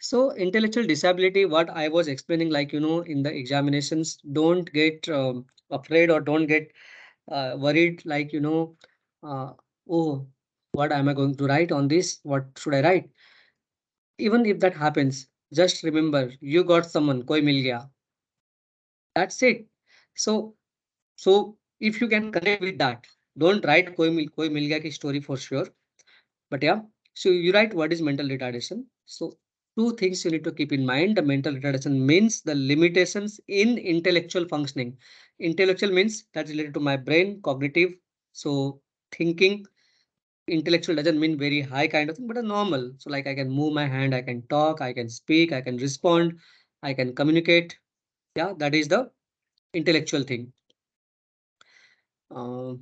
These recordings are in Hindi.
So intellectual disability, what I was explaining, like, in the examinations, don't get afraid or don't get worried, like, uh, oh, what am I going to write on this? What should I write? Even if that happens, just remember you got someone, koi mil gaya. That's it. So, so if you can connect with that, don't write koi mil gaya ki story for sure. But yeah, so you write what is mental retardation. So two things you need to keep in mind. The mental retardation means the limitations in intellectual functioning. Intellectual means that's related to my brain, cognitive. So thinking, intellectual doesn't mean very high kind of thing, but a normal. So like I can move my hand, I can talk, I can speak, I can respond, I can communicate. Yeah, that is the intellectual thing. Uh,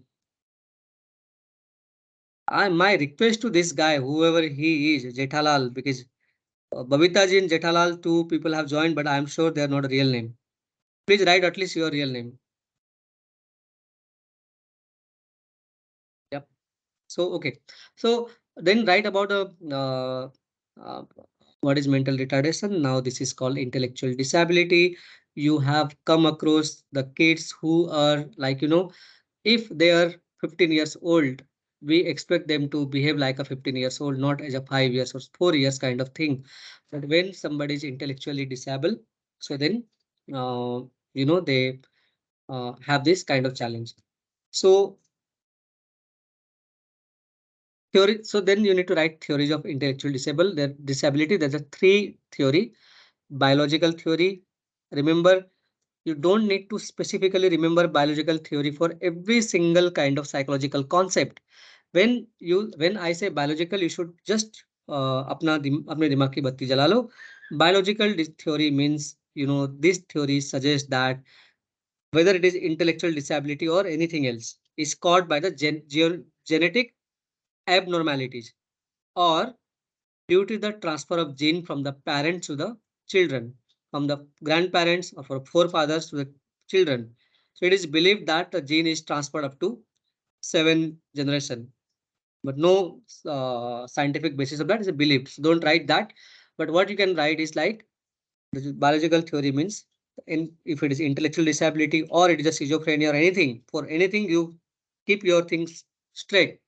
my request to this guy, whoever he is, Jethalal, because Babita ji and Jethalal, two people have joined, but I am sure they are not a real name. Please write at least your real name. Yep. So okay. So then write about uh, what is mental retardation. Now this is called intellectual disability. You have come across the kids who are like, if they are 15 years old, we expect them to behave like a 15 years old, not as a 5 years or 4 years kind of thing. But when somebody is intellectually disabled, so then they have this kind of challenge. So theory. So then you need to write theories of intellectual disability. There's a three theory: biological theory. Remember, you don't need to specifically remember biological theory for every single kind of psychological concept. When I say biological, you should just अपने दिमाग की बत्ती जला लो. Biological theory means, this theory suggests that whether it is intellectual disability or anything else is caused by the genetic abnormalities or due to the transfer of gene from the parents to the children, from the grandparents or from forefathers to the children. So it is believed that the gene is transferred up to 7 generation, but no scientific basis of that is a belief. So don't write that. But what you can write is like this is biological theory means if it is intellectual disability or it is a schizophrenia or anything, for anything you keep your things straight.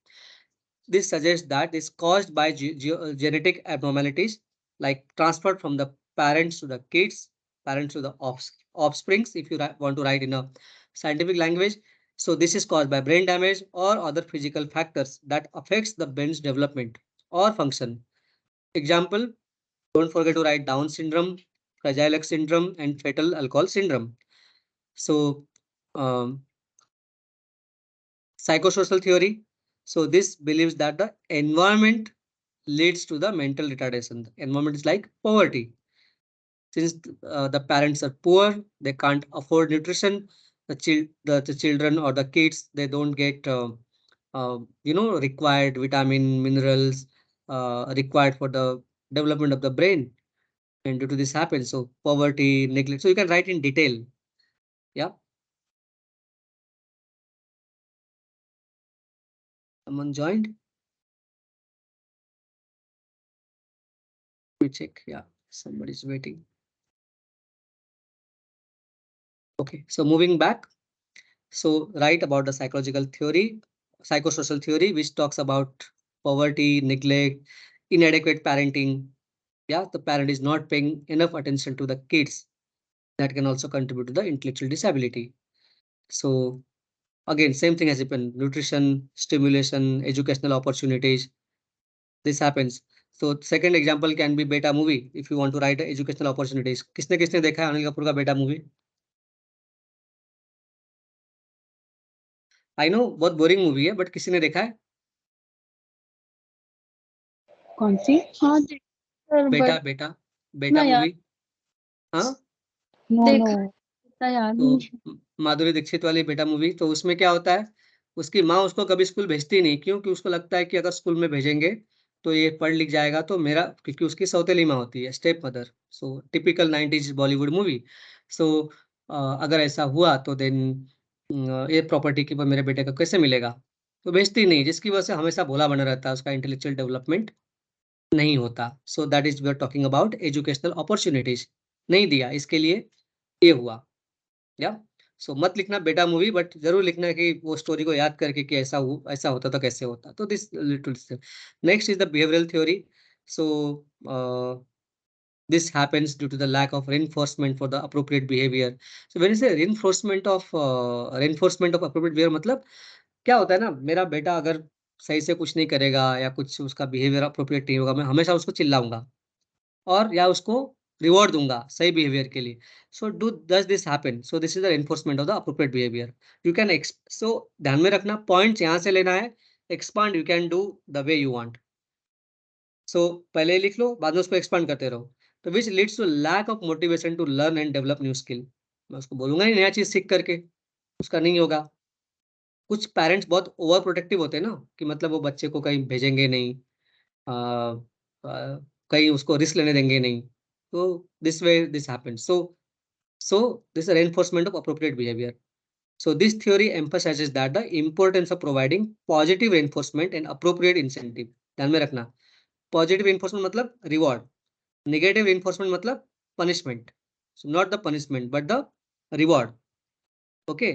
This suggests that is caused by genetic abnormalities like transferred from the parents to the kids, parents to the offsprings, if you want to write in a scientific language. So this is caused by brain damage or other physical factors that affects the brain's development or function. Example, don't forget to write Down syndrome, Fragile X syndrome, and fetal alcohol syndrome. So um, psychosocial theory. So this believes that the environment leads to the mental retardation. The environment is like poverty. Since the parents are poor, they can't afford nutrition. The children or the kids, they don't get required vitamin, minerals required for the development of the brain. And due to this happens, so poverty, neglect. So you can write in detail. Yeah. Someone joined. Let me check. Yeah, somebody's waiting. Okay, so moving back. So write about the psychological theory, psychosocial theory, which talks about poverty, neglect, inadequate parenting. Yeah, the parent is not paying enough attention to the kids. That can also contribute to the intellectual disability. So again, same thing has happened. Nutrition, stimulation, educational opportunities. This happens. So second example can be Beta movie. If you want to write educational opportunities. किसने किसने देखा है अनिल कपूर का बेटा मूवी? आई नो बहुत बोरिंग मूवी है, बट किसी ने देखा है? कौन सी? हाँ बेटा बेटा बेटा मूवी. हाँ, देखा याद तो नहीं। माधुरी दीक्षित वाली बेटा मूवी, तो उसमें क्या होता है, उसकी माँ उसको कभी स्कूल भेजती नहीं. क्यों? कि उसको लगता है कि अगर स्कूल में भेजेंगे तो ये पढ़ लिख जाएगा तो मेरा, क्योंकि उसकी सौतेली माँ होती है, स्टेप मदर. सो टिपिकल 90s बॉलीवुड मूवी. सो अगर ऐसा हुआ तो देन ये प्रॉपर्टी की मेरे बेटे को कैसे मिलेगा? तो भेजती नहीं, जिसकी वजह से हमेशा भोला बना रहता है, उसका इंटेलेक्चुअल डेवलपमेंट नहीं होता. So that is we are talking about educational opportunities. नहीं दिया, इसके लिए ये हुआ. या सो मत लिखना बेटा मूवी, बट जरूर लिखना कि वो स्टोरी को याद करके कि ऐसा होता तो कैसे होता. तो this little. Next is the behavioural theory. So this happens due to the lack of reinforcement for the appropriate behavior. So when you say reinforcement of appropriate behavior, मतलब क्या होता है ना, मेरा बेटा अगर सही से कुछ नहीं करेगा या कुछ उसका बिहेवियर अप्रोप्रिएट नहीं होगा, मैं हमेशा उसको चिल्लाऊंगा और या उसको रिवॉर्ड दूंगा सही बिहेवियर के लिए. So do does this happen? So this is the enforcement of the appropriate behaviour. You can so ध्यान में रखना, पॉइंट्स यहाँ से लेना है. Expand you can do the way you want. So पहले लिख लो, बाद में उसको एक्सपांड करते रहो. तो which leads to lack of motivation to learn and develop new skill. मैं उसको बोलूंगा ही नया चीज सीख करके, उसका नहीं होगा. कुछ पेरेंट्स बहुत ओवर प्रोटेक्टिव होते हैं ना, कि मतलब वो बच्चे को कहीं भेजेंगे नहीं, आ, आ, कहीं उसको रिस्क लेने देंगे नहीं. तो this way this happens. So this is reinforcement of appropriate behavior. So this theory emphasizes that the importance of providing positive reinforcement and appropriate incentive. ध्यान में रखना, पॉजिटिव reinforcement मतलब रिवॉर्ड, नेगेटिव reinforcement मतलब punishment. So not the punishment but the reward. Okay.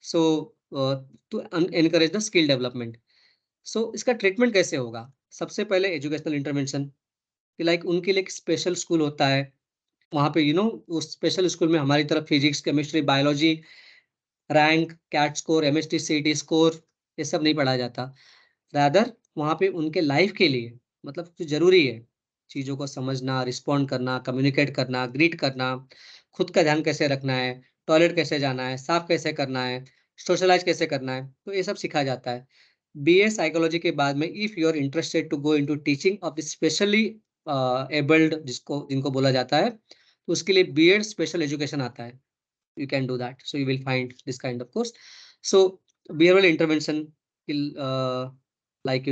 So to encourage the skill development. So इसका ट्रीटमेंट कैसे होगा? सबसे पहले एजुकेशनल इंटरवेंशन, कि लाइक उनके लिए एक स्पेशल स्कूल होता है. वहाँ पे उस स्पेशल स्कूल में हमारी तरफ physics, chemistry, biology, rank, CAT score, MST, CT score, ये सब नहीं पढ़ाया जाता. रादर वहाँ पे उनके लाइफ के लिए, मतलब जो जरूरी है, चीज़ों को समझना, रिस्पॉन्ड करना, कम्युनिकेट करना, ग्रीट करना, खुद का ध्यान कैसे रखना है, टॉयलेट कैसे जाना है, साफ कैसे करना है, सोशलाइज कैसे करना है, तो ये सब सिखाया जाता है. बीए साइकोलॉजी के बाद में if you are interested to go into teaching of specially abled, जिनको बोला जाता है, तो उसके लिए बीएड स्पेशल एजुकेशन आता है. You can do that. So you will find this kind of course. So behavioral intervention will like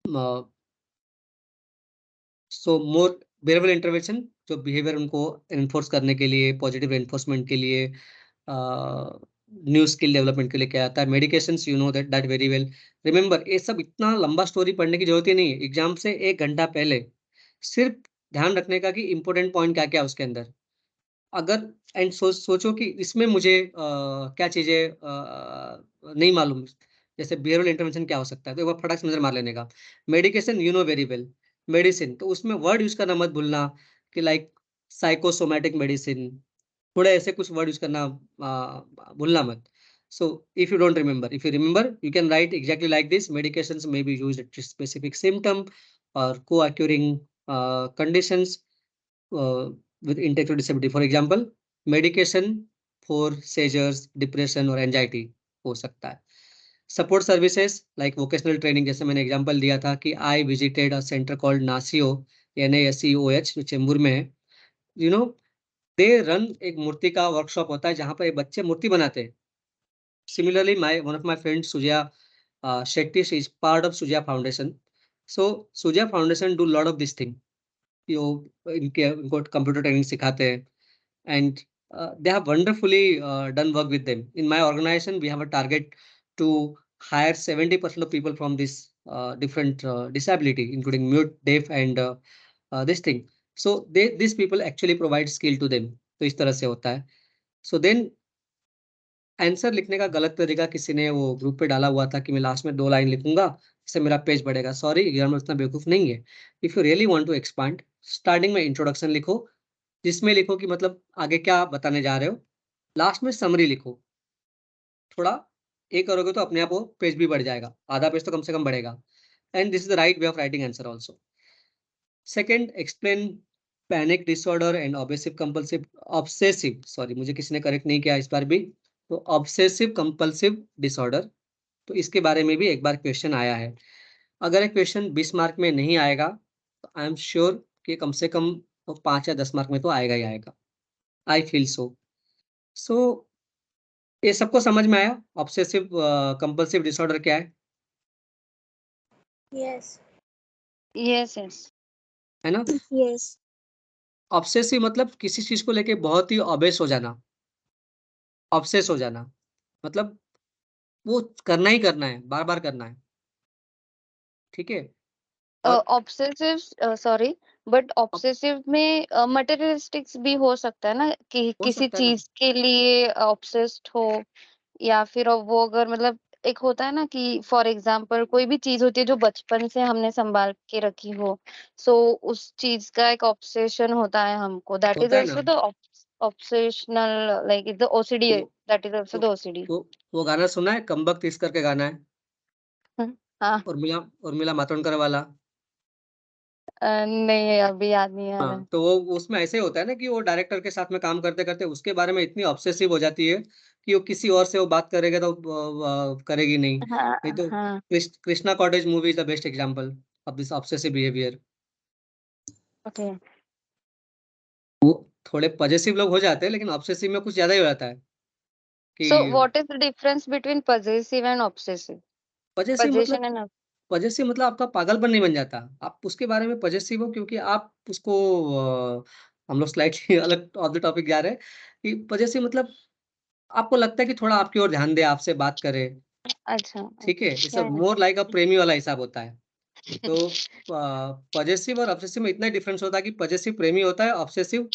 uh, so more behavioral intervention, जो बिहेवियर उनको एनफोर्स करने के लिए, पॉजिटिव एनफोर्समेंट के लिए, न्यू स्किल डेवलपमेंट के लिए क्या आता है. Medication you know that very well. Remember, ये सब इतना लंबा स्टोरी पढ़ने की जरूरत ही नहीं है. एग्जाम से 1 घंटा पहले सिर्फ ध्यान रखने का कि इंपॉर्टेंट पॉइंट क्या क्या है उसके अंदर. अगर एंड सोचो कि इसमें मुझे क्या चीज़ें नहीं मालूम, जैसे बिहेवियरल इंटरवेंशन क्या हो सकता है, तो एक बार फटाक से नजर मार लेने का. Medication you know very well. Medicine, तो उसमें वर्ड यूज करना मत भूलना, कि लाइक साइकोसोमैटिक मेडिसिन, थोड़े ऐसे कुछ वर्ड यूज करना भूलना मत. So if you don't remember, if you remember you can write exactly like this. Medications may be used at specific symptom or co-occurring conditions with intellectual disability. For example, medication for seizures, depression और anxiety हो सकता है. Support services like vocational training, जैसे मैंने एग्जांपल दिया था कि I visited a centre called NASCOH, NASCOH, जो चेंबूर में है. यू नो दे रन एक मूर्ति का वर्कशॉप होता है जहाँ पर बच्चे मूर्ति बनाते हैं. Similarly my one of my friend Sujaya Shetty, she is part of Sujaya Foundation. So Sujaya Foundation do lot of this thing. यो इनको कंप्यूटर ट्रेनिंग सिखाते हैं. And they have wonderfully done work with them. In my organization, we have a target to hire 70% of people from this different disability, including mute, deaf, and this thing. So these people actually provide skill to them. तो इस तरह से होता है. So then आंसर लिखने का गलत तरीका किसी ने वो ग्रुप पे डाला हुआ था कि मैं लास्ट में 2 लाइन लिखूंगा, इससे मेरा पेज बढ़ेगा. सॉरी, ये मैं उतना बेवकूफ नहीं है. If you really want to expand, starting में इंट्रोडक्शन लिखो, जिसमें लिखो कि मतलब आगे क्या बताने जा रहे हो. लास्ट में समरी लिखो. थोड़ा ये करोगे तो अपने आप वो पेज भी बढ़ जाएगा, आधा पेज तो कम से कम बढ़ेगा. And this is the right way of writing answer also. Second, explain panic disorder and obsessive, sorry मुझे किसी ने करेक्ट नहीं किया इस बार भी, तो ऑब्सेसिव कंपल्सिव डिसऑर्डर. तो इसके बारे में भी एक बार क्वेश्चन आया है. अगर एक क्वेश्चन 20 मार्क में नहीं आएगा, तो आई एम श्योर कि कम से कम तो 5 या 10 मार्क में तो आएगा ही आएगा. I feel so. सो ये सबको समझ में आया ऑब्सेसिव कंपल्सिव डिसऑर्डर क्या है? यस यस यस है ना. यस ऑब्सेसिव मतलब किसी चीज को लेके बहुत ही ऑब्सेस हो जाना. ऑब्सेस हो जाना मतलब वो करना ही करना है, बार बार करना है. ठीक है. ऑब्सेसिव सॉरी बट ऑब्सेसिव में मटेरियलिस्टिक्स भी हो सकता है ना कि हो किसी सकता है ना। चीज के लिए ऑब्सेस्ड हो, या फिर वो अगर मतलब एक होता है ना कि फॉर एग्जांपल कोई भी चीज होती है जो बचपन से हमने संभाल के रखी हो, सो उस चीज का एक ऑब्सेशन होता है हमको, दैट इज होता है ना। Also the obsessional, like is the OCD, तो दैट इज आल्सो तो द ओसीडी। वो गाना सुना है, कम बख्त इस करके गाना है, हाँ। उर्मिला उर्मिला मातोंडकर वाला। नहीं अभी याद नहीं आ रहा हाँ, है। तो वो उसमें ऐसे होता है ना कि वो डायरेक्टर के साथ में काम करते करते उसके बारे में इतनी ऑब्सेसिव हो जाती है कि वो किसी और से वो बात करेगा तो करेगी नहीं। हाँ नहीं तो हाँ। Krishna cottage movie is the best example of this obsessive behaviour. Okay. वो थोड़े पजेसिव लोग हो जाते हैं, लेकिन ऑब्सेसिव में कुछ ज्यादा ही हो जाता है सो कि what is the difference between possessive and obsessive? Possessive मतलब, पोजीशन एंड पजेसिव मतलब आपका पागलपन नहीं बन जाता, आप उसके बारे में पजेसिव हो क्योंकि आप उसको हम लोग स्लाइटली अलग ऑफ द टॉपिक जा रहे हैं कि पजेसिव मतलब आपको लगता है कि थोड़ा आपकी ओर ध्यान दे, आपसे बात करे, अच्छा ठीक है? ओके इट्स मोर लाइक अ प्रेमी वाला हिसाब होता है। तो पजेसिव और ऑब्सेसिव में इतना डिफरेंस होता है कि पजेसिव प्रेमी होता है, ऑब्सेसिव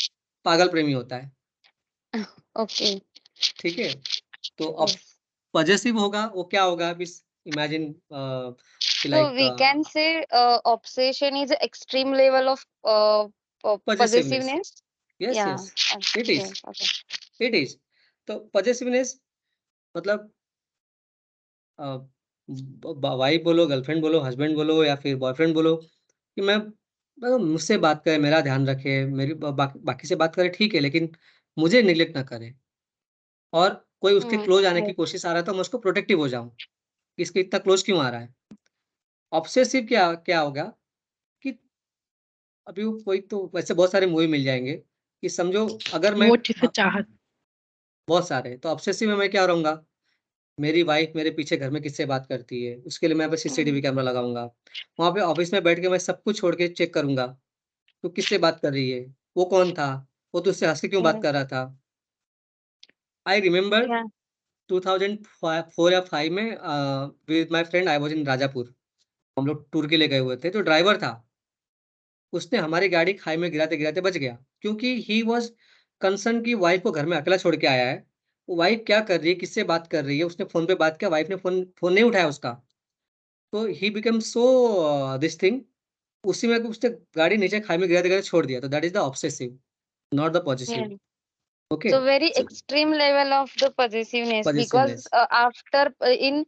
पागल प्रेमी होता है, ओके। ठीक है? तो अब यस, पजेसिव होगा, वो क्या होगा? इस imagine so like we can say obsession is extreme level of possessiveness. possessiveness. Yes, Yeah. Yes, it Okay. Is, Okay. It is. तो पजेसिवनेस मतलब अ, वाइफ बोलो, गर्लफ्रेंड बोलो, हस्बैंड बोलो या फिर बॉयफ्रेंड बोलो कि मैं मतलब मुझसे बात करे, मेरा ध्यान रखे, मेरी बाकी से बात करे ठीक है, लेकिन मुझे निग्लेक्ट ना करे और कोई उसके क्लोज आने की Yes. कोशिश आ रहा है तो मैं उसको प्रोटेक्टिव हो जाऊँ, कि इसके इतना क्लोज क्यों आ रहा है। ऑब्सेसिव क्या क्या होगा कि अभी वो कोई तो वैसे बहुत सारे मूवी मिल जाएँगे कि समझो अगर मैं वो से चाहत। बहुत सारे, तो ऑब्सेसिव में मैं क्या रहूँगा, मेरी वाइफ मेरे पीछे घर में किससे बात करती है, उसके लिए मैं यहाँ पे सीसीटीवी कैमरा लगाऊँगा। वहाँ पे ऑफ़िस में बैठ के मैं सब कुछ छोड़ के चेक करूँगा, तू किससे बात कर रही है? वो कौन था? वो तुझसे हँस के क्यों बात Yes. कर रहा था? I remember Yeah. 2004 या 5 में with my friend I was in Rajapur. हम लोग टूर के लिए गए हुए थे, जो ड्राइवर था, उसने हमारी गाड़ी खाई में गिराते-गिराते बच गया, क्योंकि ही वाज़ कंसर्न्ड कि वाइफ को घर में अकेला छोड़ के आया है। वो वाइफ क्या कर रही है, किससे बात कर रही है, उसने फ़ोन पे बात किया, वाइफ ने फ़ोन फ़ोन नहीं उठाया उसका। तो he became so this thing, उसी में उसने गाड़ी नीचे खाई में गिराते-गिराते छोड़ दिया। तो that is the obsessive, not the Yeah. Possessive. Okay? So very so extreme level of the possessiveness, because possessiveness, after in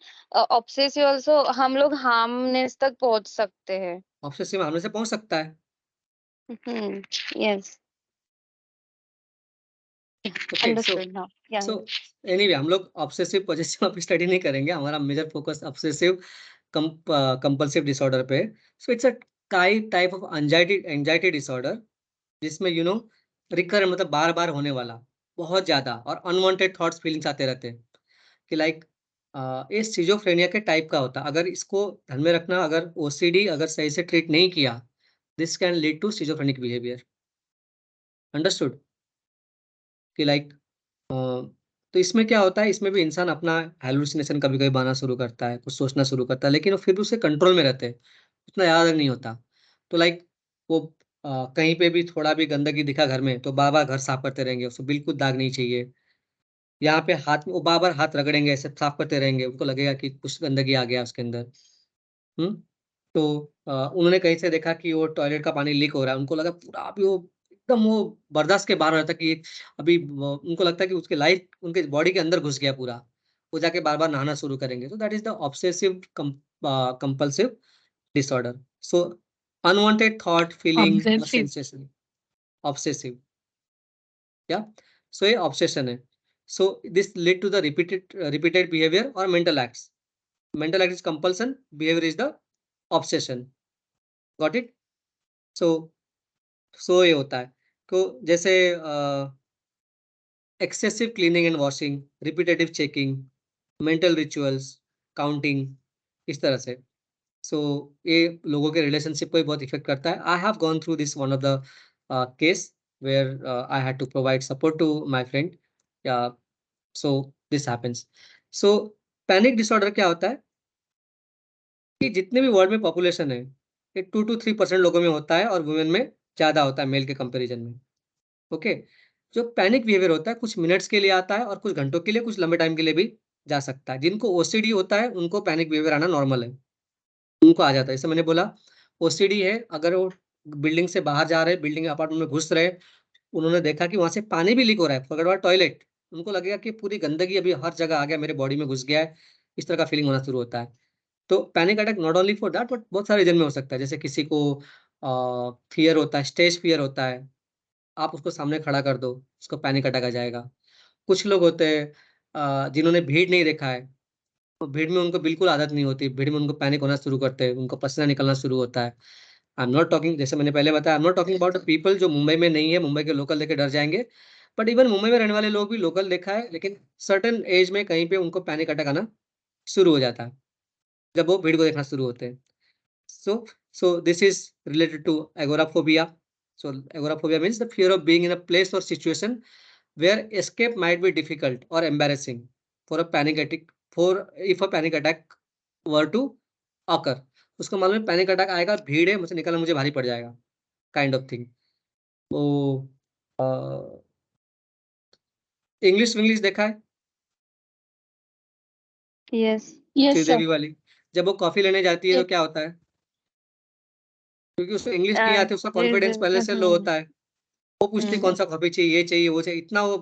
obsessive also हम लोग harmness तक पहुंच सकते हैं। ऑब्सेसिव सामने से पहुँच सकता है। Yes. Okay, Understood now. Yeah. So anyway हम लोग ऑब्सेसिव पॉसेसिव अभी स्टडी नहीं करेंगे, हमारा major focus obsessive compulsive disorder पे है। So it's a type of anxiety anxiety disorder जिसमें रिकर मतलब बार-बार होने वाला, बहुत ज़्यादा और अनवांटेड थॉट्स फीलिंग्स आते रहते हैं कि लाइक ये सिज़ोफ्रेनिया के टाइप का होता है। अगर इसको ध्यान में रखना, अगर ओसीडी अगर सही से ट्रीट नहीं किया, this can lead to schizophrenic behaviour. Understood? कि लाइक तो इसमें क्या होता है, इसमें भी इंसान अपना हैलुसिनेशन कभी-कभी बनाना शुरू करता है, कुछ सोचना शुरू करता है, लेकिन वो फिर भी उसे कंट्रोल में रहते हैं, उतना याद नहीं होता। तो लाइक वो कहीं पे भी थोड़ा भी गंदगी दिखा घर में, तो बार-बार घर साफ करते रहेंगे, उसको बिल्कुल दाग नहीं चाहिए। यहाँ पे हाथ में वो बार-बार हाथ रगड़ेंगे, ऐसे साफ करते रहेंगे, उनको लगेगा कि कुछ गंदगी आ गया उसके अंदर। हुँ? तो उन्होंने कहीं से देखा कि वो टॉयलेट का पानी लीक हो रहा है, उनको लगा पूरा अभी वो एकदम वो बर्दाश्त के बाहर हो जाता है कि अभी व उनको लगता है कि उसकी लाइफ उनके बॉडी के अंदर घुस गया पूरा। वो जाके बार-बार नहाना शुरू करेंगे। तो that is the obsessive compulsive disorder. So unwanted thought, feeling और obsessive. Sensation obsessive, yeah so ये ऑब्सेशन है। So this lead to the repeated behaviour और mental acts. Mental act is compulsion, behaviour is the obsession. Got it? So ये होता है। तो जैसे excessive cleaning and washing, repetitive checking, mental rituals, counting, इस तरह से। सो ये लोगों के रिलेशनशिप को भी बहुत इफ़ेक्ट करता है। I have gone through this one of the case where I had to provide support to my friend, yeah so this happens. So panic disorder क्या होता है कि जितने भी वर्ल्ड में पॉपुलेशन है, ये 2 to 3% लोगों में होता है और वुमेन में ज़्यादा होता है मेल के कंपैरिजन में। ओके, जो पैनिक बिहेवियर होता है कुछ मिनट्स के लिए आता है और कुछ घंटों के लिए, कुछ लंबे टाइम के लिए भी जा सकता है। जिनको ओसीडी होता है उनको पैनिक बिहेवियर आना नॉर्मल है, उनको आ जाता है। जैसे मैंने बोला ओसीडी है, अगर वो बिल्डिंग से बाहर जा रहे हैं, बिल्डिंग अपार्टमेंट में घुस रहे, उन्होंने देखा कि वहाँ से पानी भी लीक हो रहा है, फॉरगेट अबाउट टॉयलेट, उनको लगेगा कि पूरी गंदगी अभी हर जगह आ गया, मेरे बॉडी में घुस गया है, इस तरह का फीलिंग होना शुरू होता है। तो panic attack not only for that but बहुत सारे रीजन में हो सकता है। जैसे किसी को फियर होता है, स्टेज फियर होता है, आप उसको सामने खड़ा कर दो, उसको पैनिक अटैक आ जाएगा। कुछ लोग होते हैं जिन्होंने भीड़ नहीं देखा है, तो भीड़ में उनको बिल्कुल आदत नहीं होती, भीड़ में उनको पैनिक होना शुरू करते हैं, उनको पसीना निकलना शुरू होता है। आई एम नॉट टॉकिंग, जैसे मैंने पहले बताया, आई am not talking about the people जो मुंबई में नहीं है, मुंबई के लोकल देख के डर जाएँगे। बट इवन मुंबई में रहने वाले लोग भी लोकल देखा है, लेकिन सर्टेन एज में कहीं पे उनको पैनिक अटैक आना शुरू हो जाता है, जब वो भीड़ को देखना शुरू होते हैं। So, so this is related to agoraphobia. So agoraphobia means the fear of being in a place or situation where escape might be difficult or embarrassing for a panic attack. For if a panic attack were to occur, उसको मालूम है पैनिक अटैक आएगा, भीड़ है, मुझसे निकलना मुझे भारी पड़ जाएगा, काइंड ऑफ थिंग। तो इंग्लिश विंग्लिश देखा है यस। श्रीदेवी वाली, जब वो कॉफी लेने जाती है तो Yes. क्या होता है, क्योंकि उसको इंग्लिश नहीं हाँ, आती, उसका जी, जी। कॉन्फिडेंस पहले से लो होता है, वो पूछती हुँ। कौन सा कॉफी चाहिए, ये चाहिए, वो चाहिए, इतना वो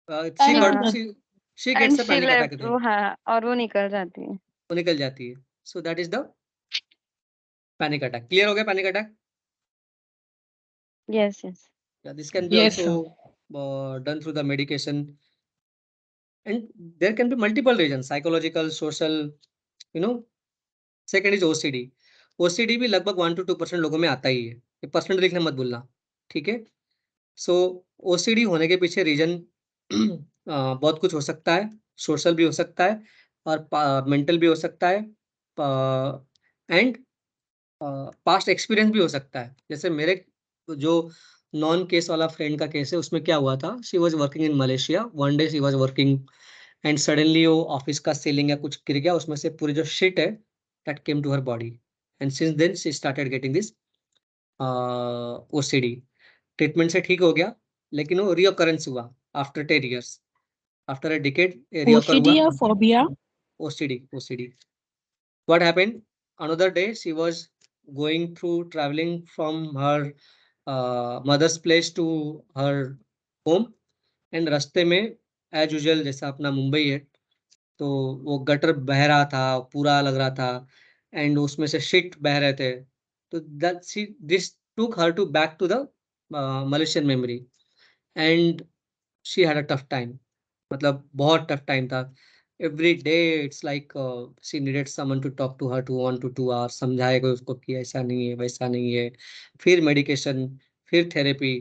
हाँ, she and gets a she panic attack left then, वो हाँ, और वो निकल जाती है। वो निकल जाती है। So that is the panic attack. Clear हो गया panic attack? Yes, yes. Yeah, this can be Yes, sir. also done through the medication, and there can be multiple reasons, psychological, social, you know. Second is OCD. OCD भी लगभग 1 to 2% लोगों में आता ही है। ये परसेंट लिखना मत भूलना, ठीक है? सो ओसीडी होने के पीछे रीजन बहुत कुछ हो सकता है, सोशल भी हो सकता है और मेंटल भी हो सकता है, एंड पास्ट एक्सपीरियंस भी हो सकता है। जैसे मेरे जो नॉन केस वाला फ्रेंड का केस है, उसमें क्या हुआ था, she was working in Malaysia, one day she was working and suddenly वो ऑफिस का सीलिंग या कुछ गिर गया, उसमें से पूरी जो शीट है that came to her body, and since then she started getting this OCD. Treatment से ठीक हो गया, लेकिन वो रीअकरेंस हुआ after 10 years, after a decade reoccur हुआ। OCD or phobia? OCD. What happened? Another day, she was going through traveling from her mother's place to her home, and रास्ते में एज यूजुअल जैसा अपना मुंबई है, तो वो गटर बह रहा था, पूरा लग रहा था, एंड उसमें से शिट बह रहे थे। तो that she this took her to back to the Malaysian memory, and she had a tough time, मतलब बहुत टफ टाइम था। Every day it's like she needed someone to talk to her to 1 to 2 hours, समझाएगा उसको कि ऐसा नहीं है, वैसा नहीं है, फिर मेडिकेशन, फिर थेरेपी,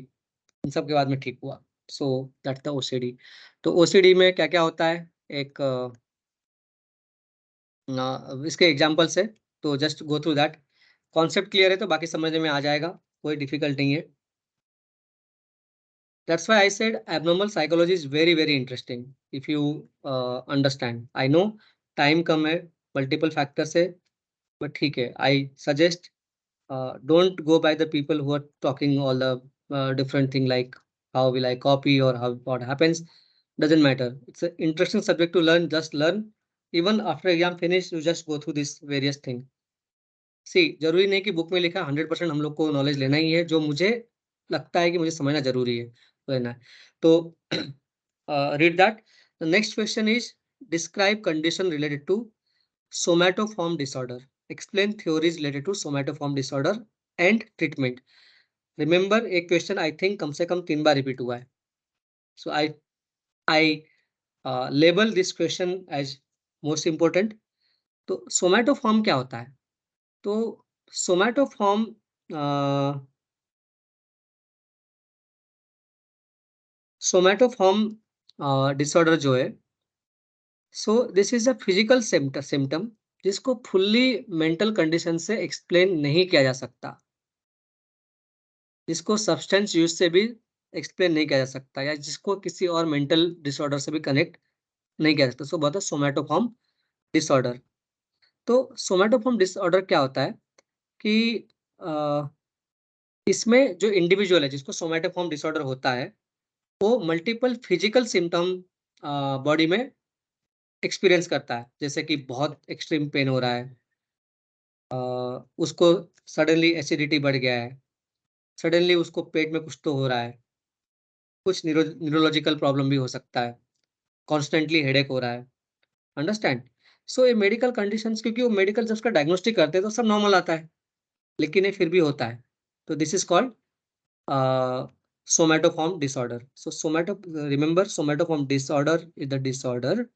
इन सब के बाद में ठीक हुआ। सो दैट्स द ओसीडी। तो ओसीडी में क्या-क्या होता है, एक इसके एग्जांपल्स है, तो just go through that. Concept clear है तो बाकी समझने में आ जाएगा, कोई डिफिकल्ट नहीं है। That's why I said abnormal psychology is very, very interesting if you understand. I know time कम है, multiple factors है, but ठीक है. I suggest don't go by the people who are talking all the different thing like how will I copy or how what happens. Doesn't matter. It's an interesting subject to learn. Just learn. Even after exam finish, you just go through this various thing. सी जरूरी नहीं कि बुक में लिखा 100% हम लोग को नॉलेज लेना ही है, जो मुझे लगता है कि मुझे समझना जरूरी है लेना है। तो read that. The next question is describe condition related to somatoform disorder, explain theories related to somatoform disorder and treatment. Remember एक क्वेश्चन आई थिंक कम से कम 3 बार रिपीट हुआ है, so I label this question as most important. तो सोमैटोफॉर्म क्या होता है? तो सोमैटोफॉर्म डिसऑर्डर जो है, so this is a physical symptom जिसको फुल्ली मेंटल कंडीशन से एक्सप्लेन नहीं किया जा सकता, जिसको सब्सटेंस यूज से भी एक्सप्लेन नहीं किया जा सकता, या जिसको किसी और मेंटल डिसऑर्डर से भी कनेक्ट नहीं किया जा सकता, सो बहुत है सोमैटोफॉर्म डिसऑर्डर। तो सोमैटोफॉर्म डिसऑर्डर क्या होता है? कि इसमें जो इंडिविजुअल है जिसको सोमैटोफॉर्म डिसऑर्डर होता है, वो मल्टीपल फिजिकल सिम्पटम बॉडी में एक्सपीरियंस करता है। जैसे कि बहुत एक्सट्रीम पेन हो रहा है, उसको सडनली एसिडिटी बढ़ गया है, सडनली उसको पेट में कुछ तो हो रहा है, कुछ न्यूरोलॉजिकल प्रॉब्लम भी हो सकता है, कॉन्स्टेंटली हेडेक हो रहा है। अंडरस्टैंड? सो ये मेडिकल कंडीशंस, क्योंकि वो मेडिकल जब उसका डायग्नोस्टिक करते हैं तो सब नॉर्मल आता है, लेकिन ये फिर भी होता है। तो this is called somatoform disorder. So remember, somatoform disorder is the disorder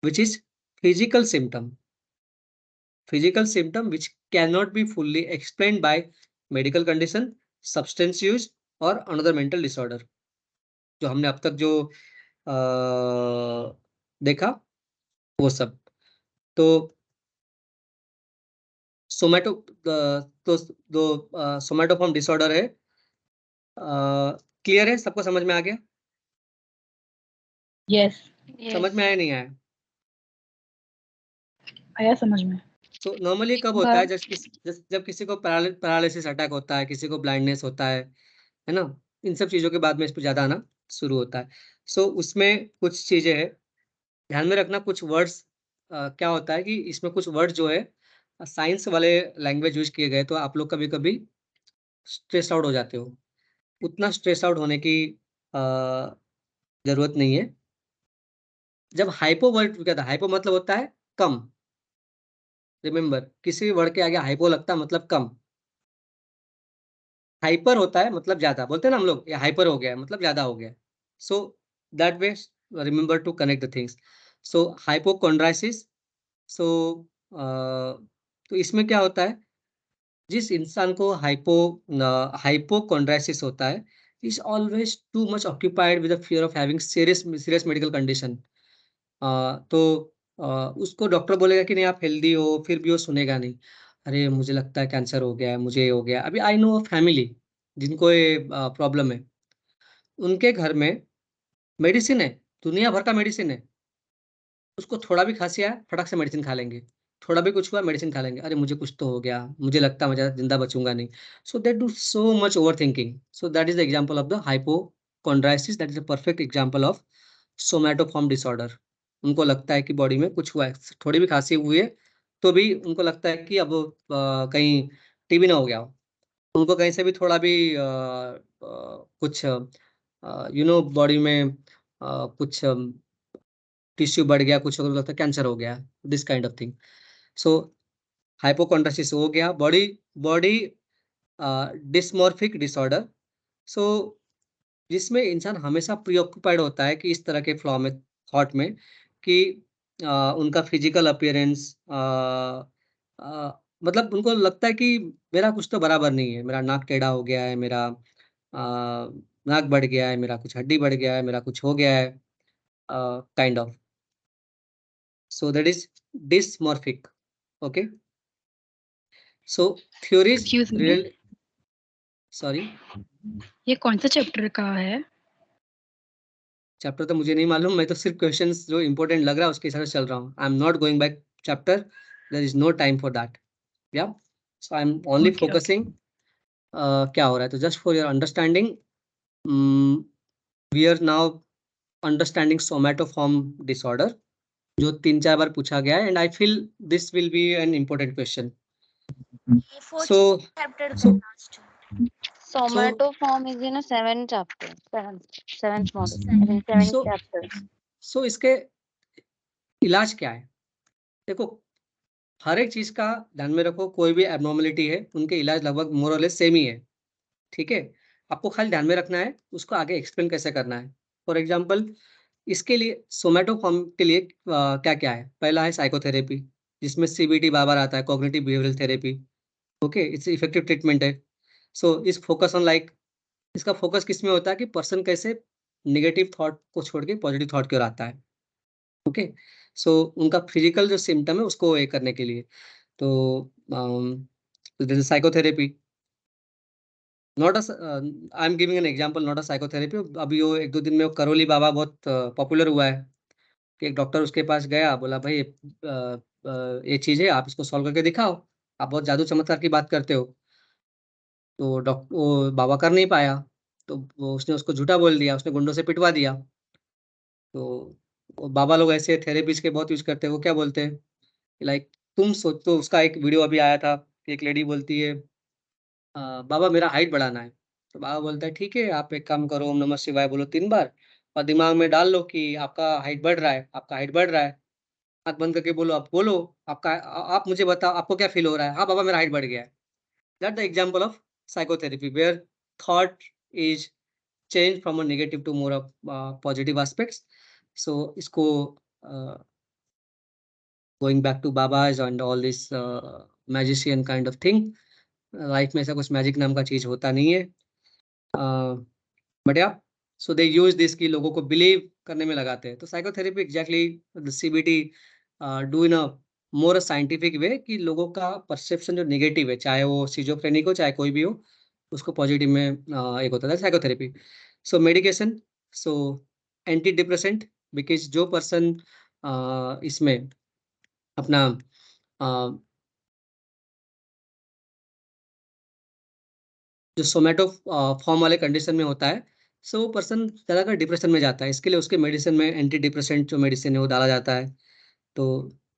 which is physical symptom which cannot be fully explained by medical condition, substance use or another mental disorder. जो हमने अब तक जो देखा वो सब। तो सोमैटो तो सोमैटोफॉर्म डिसऑर्डर है। क्लियर है? सबको समझ में आ गया? यस, समझ में आया नहीं आया? आया समझ में। तो नॉर्मली कब होता है? जब किसी को पैरालिसिस अटैक होता है, किसी को ब्लाइंडनेस होता है ना? इन सब चीज़ों के बाद में इस पे ज़्यादा आना शुरू होता है। सो उसमें कुछ चीज़ें हैं, ध्यान में रखना। कुछ वर्ड्स क्या होता है कि इसमें कुछ वर्ड जो है साइंस वाले लैंग्वेज यूज़ किए गए, तो आप लोग कभी-कभी स्ट्रेस आउट हो जाते हो। उतना स्ट्रेस आउट होने की ज़रूरत नहीं है। जब हाइपो वर्ड क्या था? हाइपो मतलब होता है कम। रिमेंबर, किसी भी वर्ड के आगे हाइपो लगता है मतलब कम। हाइपर होता है मतलब ज्यादा। बोलते हैं ना हम लोग, ये हाइपर हो गया मतलब ज्यादा हो गया। So that way remember to connect the things. So hypochondriasis. So तो इसमें क्या होता है, जिस इंसान को हाइपोकोंड्राइसिस होता है, is always too much occupied with the fear of having serious medical condition. तो उसको डॉक्टर बोलेगा कि नहीं आप हेल्दी हो, फिर भी वो सुनेगा नहीं। अरे मुझे लगता है कैंसर हो गया है, मुझे ये हो गया। अभी आई नो फैमिली जिनको ये प्रॉब्लम है, उनके घर में मेडिसिन है, दुनिया भर का मेडिसिन है। उसको थोड़ा भी खांसी आया, फटक से मेडिसिन खा लेंगे। थोड़ा भी कुछ हुआ, मेडिसिन खा लेंगे। अरे मुझे कुछ तो हो गया, मुझे लगता है मैं ज़्यादा जिंदा बचूंगा नहीं। So they do so much over thinking. So that is the example of the hypochondriasis. That is the perfect example of somatoform disorder. उनको लगता है कि बॉडी में कुछ हुआ है, थोड़ी भी खांसी हुई है तो भी उनको लगता है कि अब कहीं टीबी ना हो गया हो। उनको कहीं से भी थोड़ा भी कुछ बॉडी में कुछ टिश्यू बढ़ गया, कुछ लगता है कैंसर हो गया, this kind of thing. So hypochondriasis हो गया। Body body dysmorphic disorder. So जिसमें इंसान हमेशा प्रीऑक्युपाइड होता है कि इस तरह के फ्लॉ में, थॉट में, कि उनका फिजिकल अपीयरेंस मतलब उनको लगता है कि मेरा कुछ तो बराबर नहीं है, मेरा नाक टेढ़ा हो गया है, मेरा नाक बढ़ गया है, मेरा कुछ हड्डी बढ़ गया है, मेरा कुछ हो गया है, kind of. So that is dysmorphic. Okay. So theories Excuse me? real. Sorry. ये कौन सा चैप्टर का है? चैप्टर तो मुझे नहीं मालूम, मैं तो सिर्फ क्वेश्चंस जो इंपॉर्टेंट लग रहा है उसके हिसाब से चल रहा हूँ। I am not going back chapter, there is no time for that. Yeah so I am only Okay, focusing क्या हो रहा है। तो just for your understanding, we are now understanding somatoform disorder, जो 3-4 बार पूछा गया है, and I feel this will be an important question. So, Somatoform is in a 7 chapter, seventh model, I think 7 So- chapters. सो इसके इलाज क्या है? देखो, हर एक चीज का ध्यान में रखो। कोई भी एबनॉर्मलिटी है, उनके इलाज लगभग मोर और लेस सेम ही है। ठीक है, आपको खाली ध्यान में रखना है उसको आगे एक्सप्लेन कैसे करना है। फॉर एग्जाम्पल, इसके लिए सोमैटोफॉर्म के लिए क्या क्या है? पहला है साइकोथेरेपी, जिसमें सीबीटी बार आता है, cognitive behavioural therapy. Okay, it's effective treatment है। सो इस फोकस ऑन लाइक, इसका फोकस किस में होता है कि पर्सन कैसे नेगेटिव थॉट को छोड़ के पॉजिटिव थॉट की ओर आता है। ओके, सो उनका फिजिकल जो सिम्टम है उसको ये करने के लिए, तो this is psychotherapy. Not I am giving an example, not a psychotherapy. अभी वो 1-2 दिन में वो करोली बाबा बहुत पॉपुलर हुआ है कि एक डॉक्टर उसके पास गया, बोला भाई ये चीज़ है, आप इसको सॉल्व करके दिखाओ, आप बहुत जादू चमत्कार की बात करते हो। तो वो बाबा कर नहीं पाया, तो वो उसने उसको झूठा बोल दिया, उसने गुंडों से पिटवा दिया। तो वो बाबा लोग ऐसे थेरेपीज के बहुत यूज करते हैं। वो क्या बोलते हैं, लाइक तुम सोच, तो उसका एक वीडियो अभी आया था कि एक लेडी बोलती है, बाबा मेरा हाइट बढ़ाना है। तो बाबा बोलता है ठीक है, आप एक काम करो, ओम नमः शिवाय बोलो 3 बार और दिमाग में डाल लो कि आपका हाइट बढ़ रहा है, आपका हाइट बढ़ रहा है। आँख बंद करके बोलो, आप बोलो, आप मुझे बताओ आपको क्या फील हो रहा है? हाँ बाबा मेरा हाइट बढ़ गया है। That the example of psychotherapy where thought is change from a negative to more of positive aspects. So इसको going back to babas and all this magician kind of thing, life में ऐसा कुछ मैजिक नाम का चीज होता नहीं है। बट या सो दे यूज दिस की लोगों को बिलीव करने में लगाते हैं। तो psychotherapy exactly the CBT do in a more scientific way कि लोगों का परसेप्शन जो नेगेटिव है, चाहे वो सिजोफ्रेनिक हो चाहे कोई भी हो, उसको पॉजिटिव में एक होता है psychotherapy. So medication, so anti depressant, because जो पर्सन इसमें अपना जो सोमैटो फॉर्म वाले कंडीशन में होता है, सो वो पर्सन ज़्यादातर डिप्रेशन में जाता है। इसके लिए उसके मेडिसिन में एंटी डिप्रेसेंट जो मेडिसिन है वो डाला जाता है। तो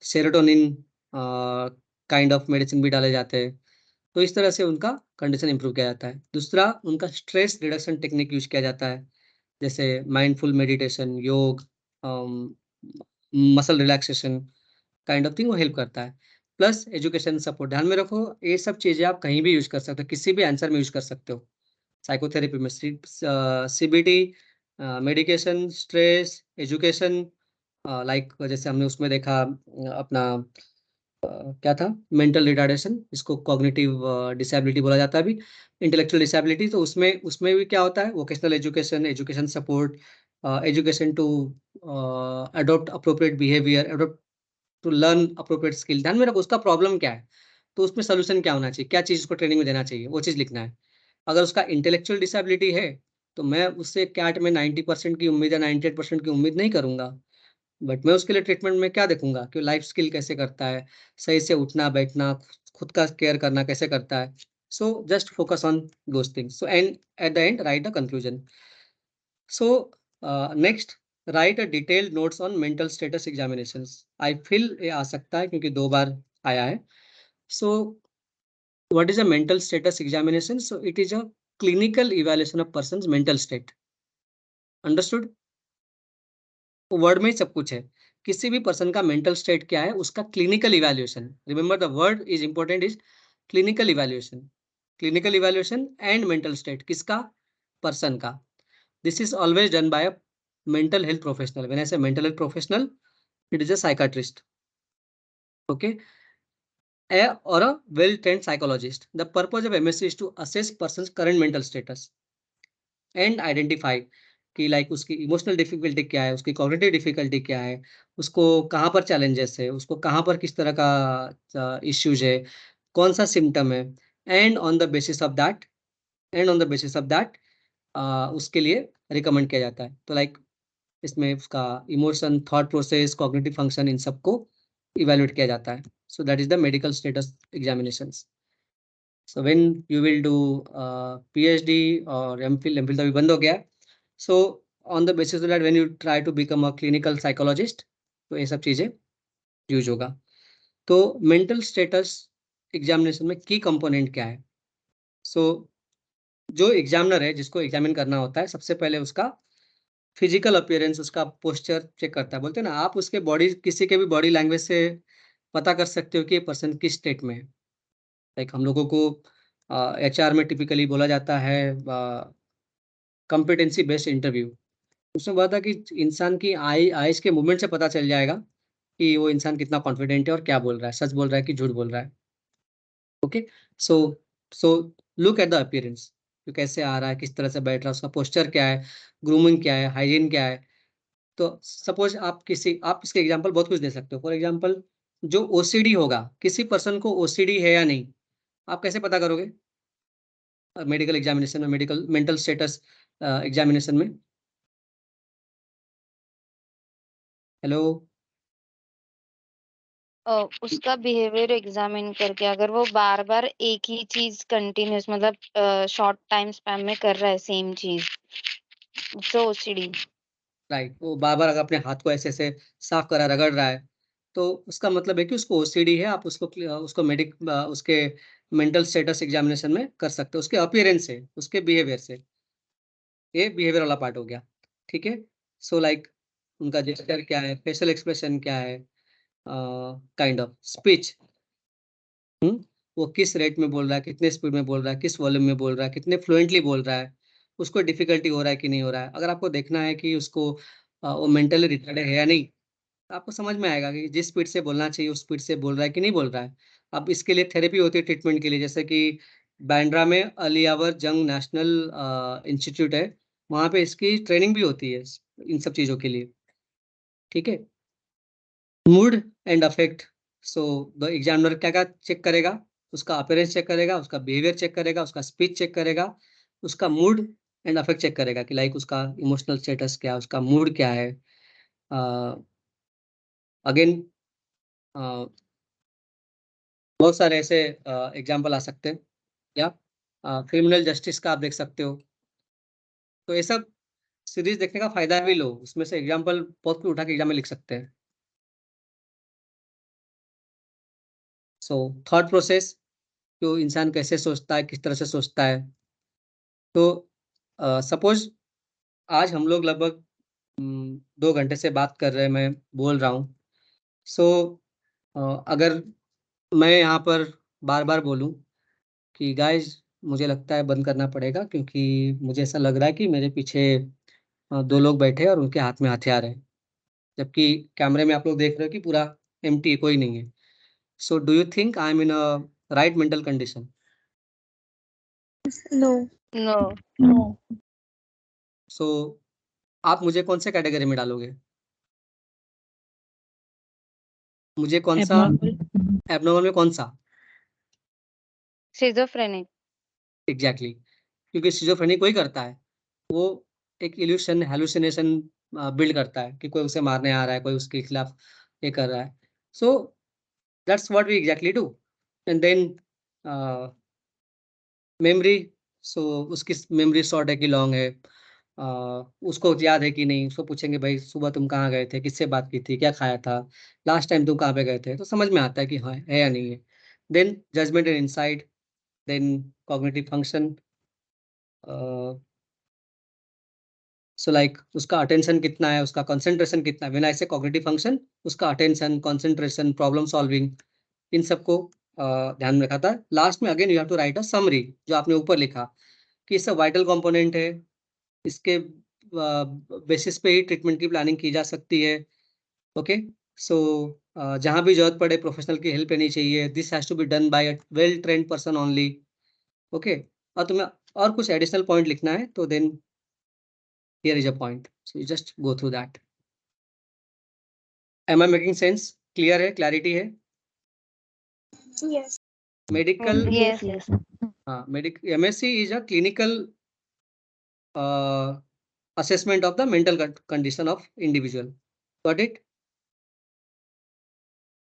सेरोटोनिन काइंड ऑफ मेडिसिन भी डाले जाते हैं। तो इस तरह से उनका कंडीशन इंप्रूव किया जाता है। दूसरा, उनका स्ट्रेस रिडक्शन टेक्निक यूज किया जाता है, जैसे माइंडफुल मेडिटेशन, योग, muscle relaxation kind of thing, वो हेल्प करता है। प्लस एजुकेशन सपोर्ट, ध्यान में रखो ये सब चीज़ें आप कहीं भी यूज कर सकते हो, किसी भी आंसर में यूज कर सकते हो। साइकोथेरेपी में CBT, medication, stress, education, like जैसे हमने उसमें देखा अपना क्या था, मेंटल रिटार्डेशन, इसको कॉग्निटिव डिसेबिलिटी बोला जाता है अभी, इंटेलेक्चुअल डिसेबिलिटी। तो उसमें उसमें भी क्या होता है, vocational education, education support, education to adopt appropriate behaviour, adopt to learn appropriate skill. ध्यान में रखो उसका प्रॉब्लम क्या है, तो उसमें सोल्यूशन क्या होना चाहिए, क्या चीज़ उसको ट्रेनिंग में देना चाहिए, वो चीज़ लिखना है। अगर उसका इंटेलेक्चुअल डिसेबिलिटी है, तो मैं उससे कैट में 90% की उम्मीद या 98% की उम्मीद नहीं करूंगा। बट मैं उसके लिए ट्रीटमेंट में क्या देखूंगा कि लाइफ स्किल कैसे करता है, सही से उठना बैठना, खुद का केयर करना कैसे करता है। So just focus on those things. So and at the end right the conclusion. So next, right a detailed notes on mental status examinations. I feel ये आ सकता है क्योंकि 2 बार आया है। So what is a mental status examination? So it is a clinical evaluation of persons mental state. Understood? Word में ही सब कुछ है। किसी भी पर्सन का मेंटल स्टेट क्या है, उसका clinical evaluation, remember the word is important, is clinical evaluation. Clinical evaluation and mental state किसका? पर्सन का। This is always done by a mental health professional. When I say mental health professional, it is a psychiatrist, okay, or a well-trained psychologist. The purpose of MSc is to assess person's current mental status and identify कि लाइक उसकी इमोशनल डिफिकल्टी क्या है, उसकी कॉग्निटिव डिफिकल्टी क्या है, उसको कहाँ पर चैलेंजेस है, उसको कहाँ पर किस तरह का इश्यूज है, कौन सा सिम्टम है, and on the basis of that उसके लिए रिकमेंड किया जाता है। तो लाइक इसमें उसका emotion, thought process, cognitive function, इन सबको इवेल्युएट किया जाता है। So that is the medical status examinations. So when you will do PhD और एमफिल तो अभी बंद हो गया। So on the basis of that when you try to become a clinical psychologist, तो ये सब चीज़ें यूज होगा। तो मेंटल स्टेटस एग्जामिनेशन में की कंपोनेंट क्या है? सो जो एग्जामिनर है, जिसको एग्जामिन करना होता है, सबसे पहले उसका फिजिकल अपीयरेंस, उसका पोस्चर चेक करता है। बोलते हैं ना, आप उसके बॉडी, किसी के भी बॉडी लैंग्वेज से पता कर सकते हो कि ये पर्सन किस स्टेट में है। लाइक हम लोगों को एचआर में टिपिकली बोला जाता है कॉम्पिटेंसी बेस्ड इंटरव्यू। उसमें बोला था कि इंसान की आइज के मूवमेंट से पता चल जाएगा कि वो इंसान कितना कॉन्फिडेंट है और क्या बोल रहा है, सच बोल रहा है कि झूठ बोल रहा है। Okay, so so look at the appearance, तो कैसे आ रहा है, किस तरह से बैठ रहा है, उसका पोस्चर क्या है, ग्रूमिंग क्या है, हाइजीन क्या है। तो सपोज आप इसके एग्जांपल बहुत कुछ दे सकते हो। फॉर एग्जांपल, जो ओसीडी होगा, किसी पर्सन को ओसीडी है या नहीं, आप कैसे पता करोगे? मेडिकल एग्जामिनेशन में, मेडिकल मेंटल स्टेटस एग्जामिनेशन में। हेलो, उसका बिहेवियर एग्जामिन करके अगर वो बार-बार एक ही चीज़ कंटिन्यूअस मतलब शॉर्ट टाइम स्पैन में कर रहा है सेम चीज़, तो ओसीडी। राइट, वो बार-बार अगर अपने हाथ को ऐसे-ऐसे साफ कर रहा है, रगड़ रहा है, तो उसका मतलब है कि उसको ओसीडी है। आप उसको उसके मेंटल स्टेटस एग्जामिनेशन में कर सकते हो, उसके अपीयरेंस से, उसके बिहेवियर से। ये बिहेवियर वाला पार्ट हो गया, ठीक है? सो लाइक उनका जेस्चर क्या है, फेशियल एक्सप्रेशन क्या है, काइंड ऑफ स्पीच, वो किस रेट में बोल रहा है, कितने स्पीड में बोल रहा है, किस वॉल्यूम में बोल रहा है, कितने फ्लुएंटली बोल रहा है, उसको डिफिकल्टी हो रहा है कि नहीं हो रहा है। अगर आपको देखना है कि उसको वो मेंटली रिटार्डेड है या नहीं, तो आपको समझ में आएगा कि जिस स्पीड से बोलना चाहिए उस स्पीड से बोल रहा है कि नहीं बोल रहा है। अब इसके लिए थेरेपी होती है ट्रीटमेंट के लिए, जैसे कि बांद्रा में अलियावर जंग नेशनल इंस्टीट्यूट है, वहाँ पे इसकी ट्रेनिंग भी होती है इन सब चीज़ों के लिए, ठीक है? Mood and affect, so the examiner क्या-क्या चेक करेगा, उसका अपीयरेंस चेक करेगा, उसका बिहेवियर चेक करेगा, उसका स्पीच चेक करेगा, उसका मूड एंड अफेक्ट चेक करेगा कि लाइक उसका इमोशनल स्टेटस क्या है, उसका मूड क्या है। अगेन बहुत सारे ऐसे एग्जाम्पल आ सकते हैं, या क्रिमिनल जस्टिस का आप देख सकते हो। तो ये सब सीरीज देखने का फ़ायदा भी लो, उसमें से एग्जाम्पल बहुत कुछ उठा के एग्जाम में लिख सकते हैं। सो थॉट प्रोसेस, तो इंसान कैसे सोचता है, किस तरह से सोचता है। तो सपोज़ आज हम लोग लगभग 2 घंटे से बात कर रहे हैं, मैं बोल रहा हूँ। सो अगर मैं यहाँ पर बार-बार बोलूँ कि गाइज़ मुझे लगता है बंद करना पड़ेगा, क्योंकि मुझे ऐसा लग रहा है कि मेरे पीछे 2 लोग बैठे हैं और उनके हाथ में हथियार है। जबकि कैमरे में आप लोग देख रहे हो कि पूरा एम्प्टी है, कोई नहीं है। So do you think I am in a right mental condition? No. No. No. So आप मुझे कौन-से कैटेगरी में डालोगे? मुझे कौन-सा एबनॉर्मल। एब्नॉर्मल में कौन-सा? सिज़ोफ्रेनिक। एग्ज़ैक्टली, क्योंकि सिज़ोफ्रेनिक वही करता है। वो एक इल्यूशन, हैलुसिनेशन बिल्ड करता है कि कोई उसे मारने आ रहा है, कोई उसके खिलाफ ये कर रहा है। So that's what we exactly do. And then uh, memory, so उसकी मेमोरी शॉर्ट है कि लॉन्ग है, अ, उसको याद है कि नहीं, उसको पूछेंगे भाई सुबह तुम कहाँ गए थे, किससे बात की थी, क्या खाया था, लास्ट टाइम तुम कहाँ पे गए थे, तो समझ में आता है कि हाँ है या नहीं है। Then judgement and insight, then cognitive function, so like उसका अटेंशन कितना है, उसका कंसंट्रेशन कितना है। When I say cognitive function, उसका अटेंशन, कंसंट्रेशन, प्रॉब्लम सॉल्विंग, इन सबको ध्यान में रखा था। लास्ट में again you have to write a summary, जो आपने ऊपर लिखा कि इससे वाइटल कंपोनेंट है, इसके बेसिस पे ही ट्रीटमेंट की प्लानिंग की जा सकती है। ओके, सो जहाँ भी ज़रूरत पड़े प्रोफेशनल की हेल्प लेनी चाहिए। This has to be done by a well trained person only. Okay, और तुम्हें और कुछ एडिशनल पॉइंट लिखना है तो then here is a point, so you just go through that. Am I making sense? Clear है, क्लैरिटी है? यस। Medical, yes, yes. हाँ, MSc is a clinical assessment of the mental condition of individual. Got it?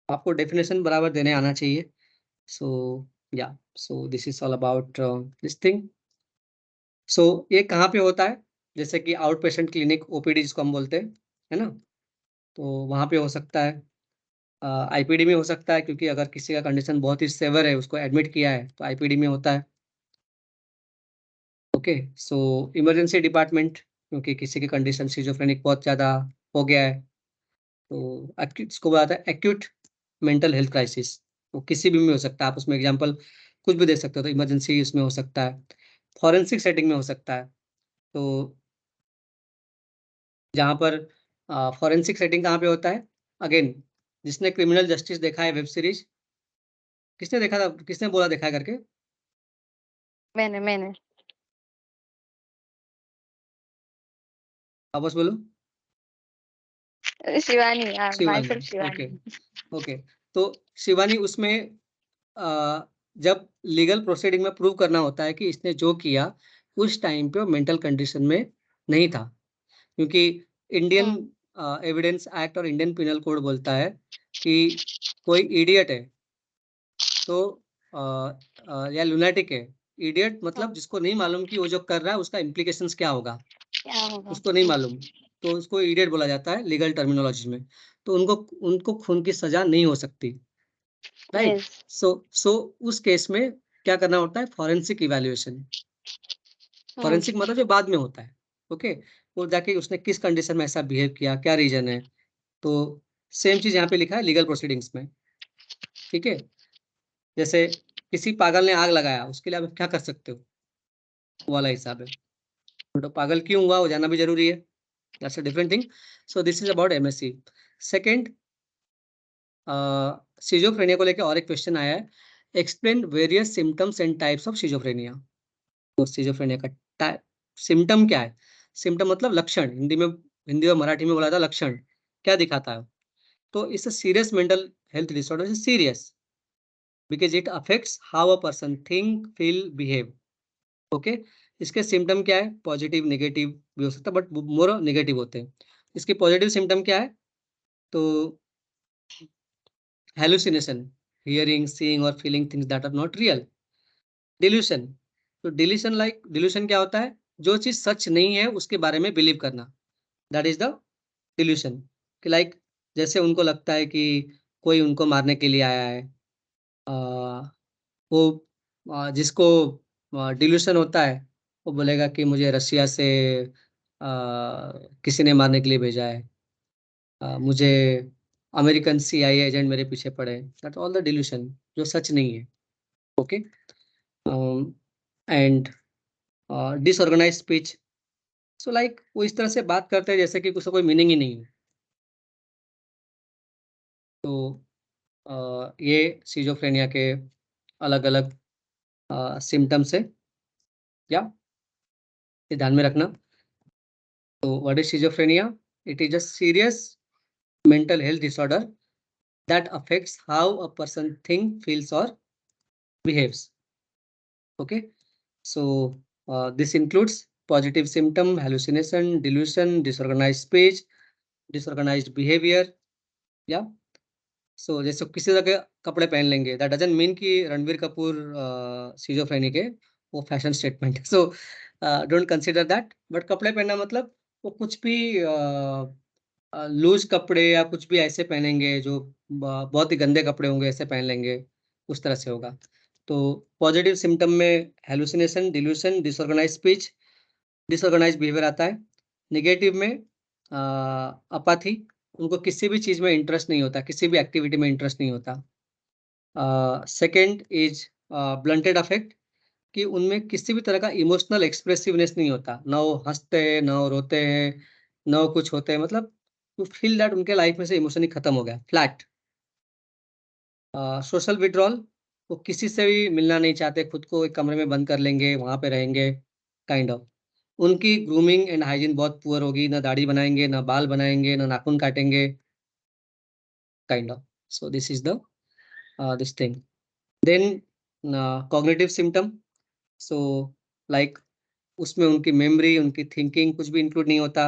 आपको डेफिनेशन बराबर देने आना चाहिए। So yeah, so this is all about this thing. So ये कहाँ पे होता है? जैसे कि आउट पेशेंट क्लिनिक, ओपीडी जिसको हम बोलते हैं, है ना? तो वहाँ पे हो सकता है, आईपीडी में हो सकता है, क्योंकि अगर किसी का कंडीशन बहुत ही सेवर है, उसको एडमिट किया है, तो आईपीडी में होता है। ओके, सो इमरजेंसी डिपार्टमेंट, क्योंकि किसी की कंडीशन सिज़ोफ्रेनिक बहुत ज़्यादा हो गया है, तो एक्यूट, इसको बताता है एक्यूट मेंटल हेल्थ क्राइसिस। वो किसी भी में हो सकता है, आप उसमें एग्जांपल कुछ भी दे सकते हो, तो इमरजेंसी इसमें हो सकता है, फॉरेंसिक सेटिंग में हो सकता है। तो जहाँ पर फॉरेंसिक सेटिंग कहाँ पे होता है? अगेन, जिसने क्रिमिनल जस्टिस देखा है वेब सीरीज़, किसने देखा था? किसने बोला देखा है करके? मैंने। वापस बोलो। Shivani, my Shivani, self okay, Shivani. Okay. तो शिवानी उसमें जब लीगल प्रोसीडिंग में प्रूव करना होता है कि इसने जो किया उस टाइम पे वो मेंटल कंडीशन में नहीं था, क्योंकि इंडियन हुँ। एविडेंस एक्ट और इंडियन पिनल कोड बोलता है कि कोई इडियट है तो या लुनाटिक है। इडियट मतलब हाँ। जिसको नहीं मालूम कि वो जो कर रहा है उसका इम्प्लीकेशंस क्या होगा, क्या होगा? उसको नहीं मालूम, तो उसको इडियट बोला जाता है लीगल टर्मिनोलॉजी में। तो उनको उनको खून की सजा नहीं हो सकती, राइट। यस। सो उस केस में क्या करना होता है, फॉरेंसिक इवैल्यूएशन। फॉरेंसिक मतलब जो बाद में होता है, ओके। वो जाके उसने किस कंडीशन में ऐसा बिहेव किया, क्या रीजन है। तो सेम चीज यहाँ पे लिखा है लीगल प्रोसीडिंग्स में, ठीक है। जैसे किसी पागल ने आग लगाया, उसके लिए आप क्या कर सकते हो, वो वाला हिसाब है। तो पागल क्यों हुआ वो जानना भी जरूरी है, that's a different thing. So this is about MSc. Second, schizophrenia को लेकर और एक क्वेश्चन आया है, explain various symptoms and types of schizophrenia. तो सिजोफ्रेनिया का सिम्टम क्या है, सिम्टम मतलब लक्षण, हिंदी और मराठी में बोला था लक्षण, क्या दिखाता है। तो it's a serious mental health disorder, is serious because it affects how a person think feel behave, okay. इसके सिम्टम क्या है, पॉजिटिव नेगेटिव भी हो सकता है, बट मोर नेगेटिव होते हैं। इसके पॉजिटिव सिम्टम क्या है, तो हेलुसिनेशन, हियरिंग सीइंग और feeling things that are not real. Delusion, तो डिल्यूशन क्या होता है, जो चीज सच नहीं है उसके बारे में बिलीव करना, दैट इज द डिल्यूशन। कि लाइक जैसे उनको लगता है कि कोई उनको मारने के लिए आया है, आ, वो जिसको डिल्यूशन होता है वो बोलेगा कि मुझे रसिया से किसी ने मारने के लिए भेजा है, मुझे अमेरिकन सीआईए एजेंट मेरे पीछे पड़े, दैट ऑल द डिल्यूशन, जो सच नहीं है, okay. And disorganise speech, so like वो इस तरह से बात करते हैं जैसे कि उसका कोई मीनिंग ही नहीं है। तो ये सिजोफ्रेनिया के अलग अलग सिम्टम्स है, या ये ध्यान में रखना। तो what is schizophrenia, it is a serious mental health disorder that affects how a person thinks, feels, or behaves. Okay, so this includes positive symptom, hallucination, delusion, disorganized speech, disorganized behavior. Yeah. So जैसे किसी तरह के कपड़े पहन लेंगे, that doesn't mean कि रणबीर कपूर सिजोफ्रेनिक है, वो फैशन स्टेटमेंट है। So don't consider that, but कपड़े पहनना मतलब वो कुछ भी लूज कपड़े या कुछ भी ऐसे पहनेंगे जो बहुत ही गंदे कपड़े होंगे, ऐसे पहन लेंगे, उस तरह से होगा। तो पॉजिटिव सिम्टम में hallucination, delusion, disorganise speech, disorganise behaviour आता है। नेगेटिव में अपाथी, उनको किसी भी चीज में इंटरेस्ट नहीं होता, किसी भी एक्टिविटी में इंटरेस्ट नहीं होता। सेकेंड इज ब्लंटेड अफेक्ट, कि उनमें किसी भी तरह का इमोशनल एक्सप्रेसिवनेस नहीं होता, ना वो हंसते हैं, ना वो रोते हैं, ना वो कुछ होते हैं, मतलब यू फील दैट उनके लाइफ में से इमोशन ही खत्म हो गया, फ्लैट। सोशल विड्रॉल, वो किसी से भी मिलना नहीं चाहते, खुद को एक कमरे में बंद कर लेंगे, वहां पे रहेंगे, काइंड ऑफ। उनकी ग्रूमिंग एंड हाइजीन बहुत पुअर होगी, ना दाढ़ी बनाएंगे, ना बाल बनाएंगे, ना नाखून काटेंगे, kind of. So this is the this thing. Then cognitive symptom, so like उसमें उनकी मेमोरी, उनकी थिंकिंग कुछ भी इंक्लूड नहीं होता,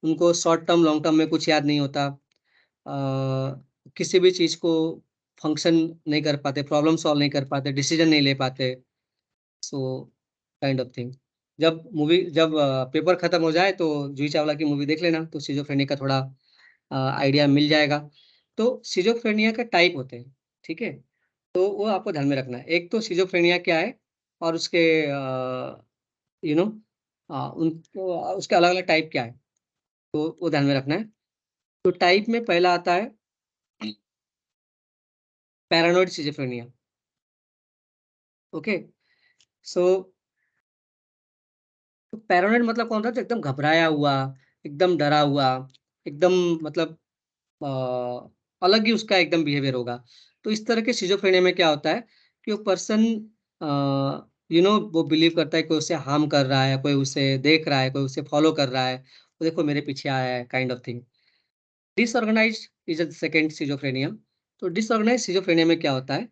उनको शॉर्ट टर्म लॉन्ग टर्म में कुछ याद नहीं होता, किसी भी चीज को फंक्शन नहीं कर पाते, प्रॉब्लम सॉल्व नहीं कर पाते, डिसीजन नहीं ले पाते, सो काइंड ऑफ थिंग। जब पेपर खत्म हो जाए तो जूही चावला की मूवी देख लेना, तो सिजोफ्रेनिया का थोड़ा आइडिया मिल जाएगा। तो सिजोफ्रेनिया का टाइप होते हैं, ठीक है। तो वो आपको ध्यान में रखना है, एक तो सिजोफ्रेनिया क्या है, और उसके यू नो उन उसके अलग अलग टाइप क्या है, तो वो ध्यान में रखना है। तो टाइप में पहला आता है पैरानोइड सिजोफ्रेनिया, ओके। सो पैरानोइड मतलब कौन था, तो एकदम घबराया हुआ, एकदम डरा हुआ, एकदम मतलब अलग ही उसका एकदम बिहेवियर होगा। तो इस तरह के सिजोफ्रेनिया में क्या होता है कि वो पर्सन वो बिलीव करता है कोई उसे हार्म कर रहा है, कोई उसे देख रहा है, कोई उसे फॉलो कर रहा है, वो देखो मेरे पीछे आया है, kind of thing. Disorganised is a second schizophrenia. तो डिसऑर्गेनाइज्ड सिजोफ्रेनिया में क्या होता है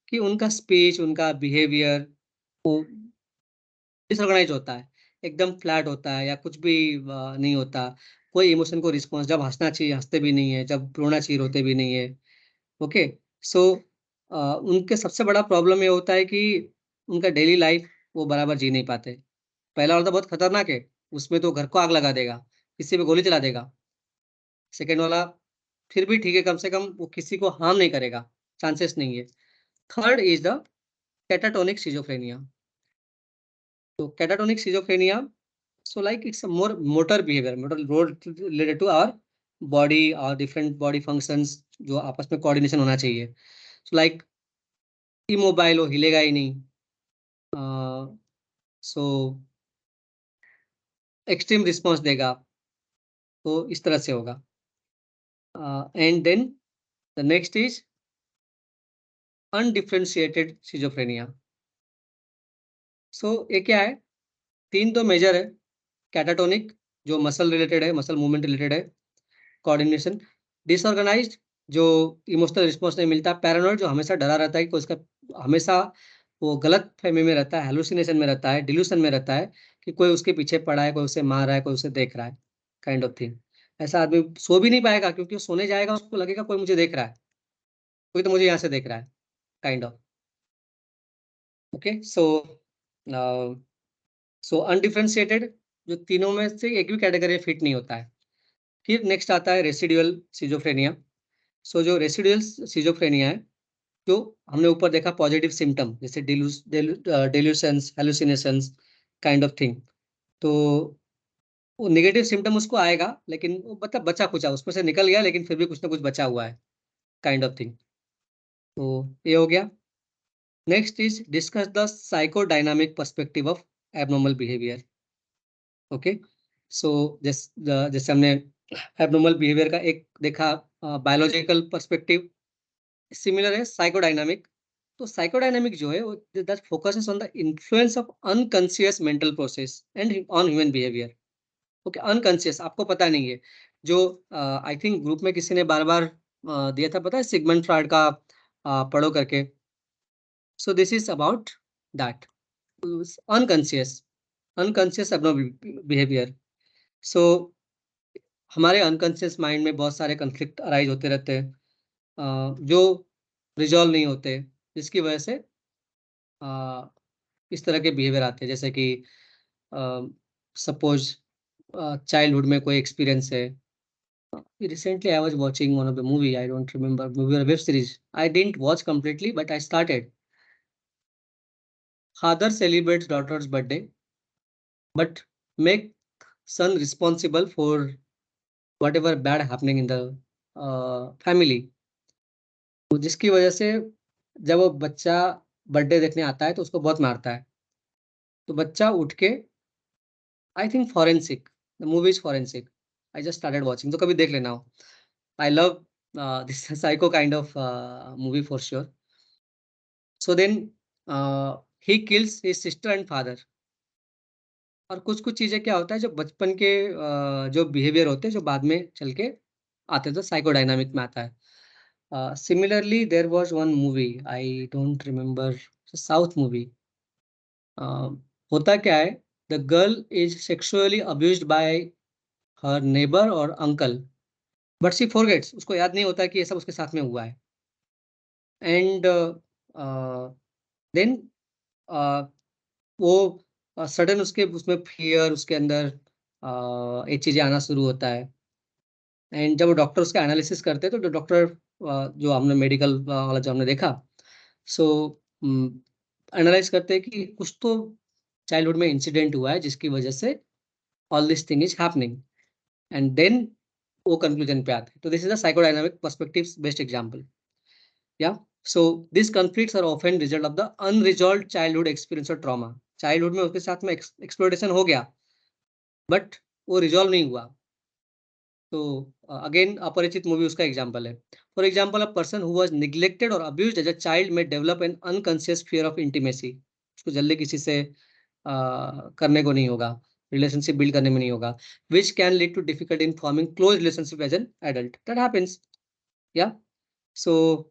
कि उनका स्पीच, उनका बिहेवियर वो डिसऑर्गेनाइज होता है, एकदम फ्लैट होता है, या कुछ भी नहीं होता, कोई इमोशन को रिस्पॉन्स, जब हंसना चाहिए हंसते भी नहीं है, जब रोना चाहिए रोते भी नहीं है, ओके। सो उनके सबसे बड़ा प्रॉब्लम ये होता है कि उनका डेली लाइफ वो बराबर जी नहीं पाते। पहला वाला तो बहुत खतरनाक है, उसमें तो घर को आग लगा देगा, किसी पे गोली चला देगा। सेकंड वाला फिर भी ठीक है, कम से कम वो किसी को हार्म नहीं करेगा, चांसेस नहीं है। Third is the catatonic schizophrenia. तो catatonic schizophrenia, so like it's a more motor behavior, motor road related to our body or different body functions जो आपस में coordination होना चाहिए। so like immobile हो, हिलेगा ही नहीं, so extreme response देगा, तो इस तरह से होगा। and then the next is undifferentiated schizophrenia। so ये क्या है? तीन तो मेजर है, कैटाटोनिक जो मसल रिलेटेड है, मसल मूवमेंट रिलेटेड है, कोऑर्डिनेशन, डिसऑर्गेनाइज्ड जो इमोशनल रिस्पॉन्स नहीं मिलता, पैरानॉइड जो हमेशा डरा रहता है कि उसका हमेशा वो गलत फहमी में रहता है, हेलुसिनेशन में रहता है, डिल्यूशन में रहता है कि कोई उसके पीछे पड़ा है, कोई उसे मार रहा है, कोई उसे देख रहा है, काइंड ऑफ थिंग। ऐसा आदमी सो भी नहीं पाएगा क्योंकि वो सोने जाएगा उसको लगेगा कोई मुझे देख रहा है, कोई तो मुझे यहाँ से देख रहा है, kind of. Okay, so undifferentiated जो तीनों में से एक भी कैटेगरी फिट नहीं होता है। फिर नेक्स्ट आता है रेसिडुअल सिजोफ्रेनिया। सो जो रेसिडुअल सिजोफ्रेनिया है, जो हमने ऊपर देखा पॉजिटिव सिम्टम जैसे डिल्यूशंस, हेलुसिनेशंस, काइंड ऑफ थिंग, तो वो नेगेटिव सिम्टम उसको आएगा, लेकिन वो मतलब बचा कुचा उसमें से निकल गया, लेकिन फिर भी कुछ ना कुछ बचा हुआ है, काइंड ऑफ थिंग। तो ये हो गया। Next is discuss the psychodynamic perspective of abnormal behaviour. Okay, so जैसे हमने एबनॉर्मल बिहेवियर का एक देखा बायोलॉजिकल पर्सपेक्टिव, सिमिलर है साइकोडायनामिक। तो साइकोडायनामिक जो है वो that focuses on the influence of unconscious mental process and on human behaviour. Okay, unconscious आपको पता नहीं है, जो आई थिंक ग्रुप में किसी ने बार बार दिया था, पता है सिगमंड फ्रॉइड का पढ़ो करके। So this is about that unconscious, unconscious abnormal behaviour. So हमारे अनकॉन्शियस माइंड में बहुत सारे कन्फ्लिक्ट अराइज होते रहते हैं, जो रिजॉल्व नहीं होते, जिसकी वजह से इस तरह के बिहेवियर आते हैं। जैसे कि सपोज चाइल्डहुड में कोई एक्सपीरियंस है। Recently I was watching one of the movie, I don't remember movie और web series, I didn't watch completely but I started. Father celebrates daughter's birthday but make son responsible for whatever bad happening in the family। तो जिसकी वजह से जब वो बच्चा बर्थडे देखने आता है तो उसको बहुत मारता है। तो बच्चा उठ के, I think forensic, the movie is forensic, I just started watching, तो कभी देख लेना हो। I love this psycho kind of movie for sure. So then he kills his sister and father. और कुछ कुछ चीजें क्या होता है जो बचपन के जो बिहेवियर होते हैं जो बाद में चल के आते हैं, तो साइकोडायनामिक में आता है। Similarly there was one movie, I don't remember, south movie. होता क्या है, the girl is sexually abused by her neighbour और अंकल, बट सी फॉरगेट्स, उसको याद नहीं होता कि ये सब उसके साथ में हुआ है। एंड देन वो सडन उसके उसमें फियर, उसके अंदर ये चीजें आना शुरू होता है। एंड जब डॉक्टर उसका एनालिसिस करते हैं तो डॉक्टर जो हमने मेडिकल वाला जो हमने देखा, सो एनालाइज करते हैं कि कुछ तो चाइल्डहुड में इंसिडेंट हुआ है जिसकी वजह से all this thing is happening, and then वो कंक्लूजन पे आते हैं। तो this is a psychodynamic perspective based example. Yeah so this conflicts are often result of the unresolved childhood experience और ट्रॉमा। चाइल्डहुड में उसके साथ में एक्सप्लोरेशन हो गया बट वो रिजॉल्व नहीं हुआ। तो अगेन अपरिचित मूवी उसका एग्जांपल है। For example, a person who was neglected और अब्यूज्ड एज अ चाइल्ड में develop an unconscious fear of intimacy. उसको जल्दी किसी से करने को नहीं होगा, रिलेशनशिप बिल्ड करने में नहीं होगा, which can lead to difficulty in forming close relationship as an adult. That happens. Yeah. So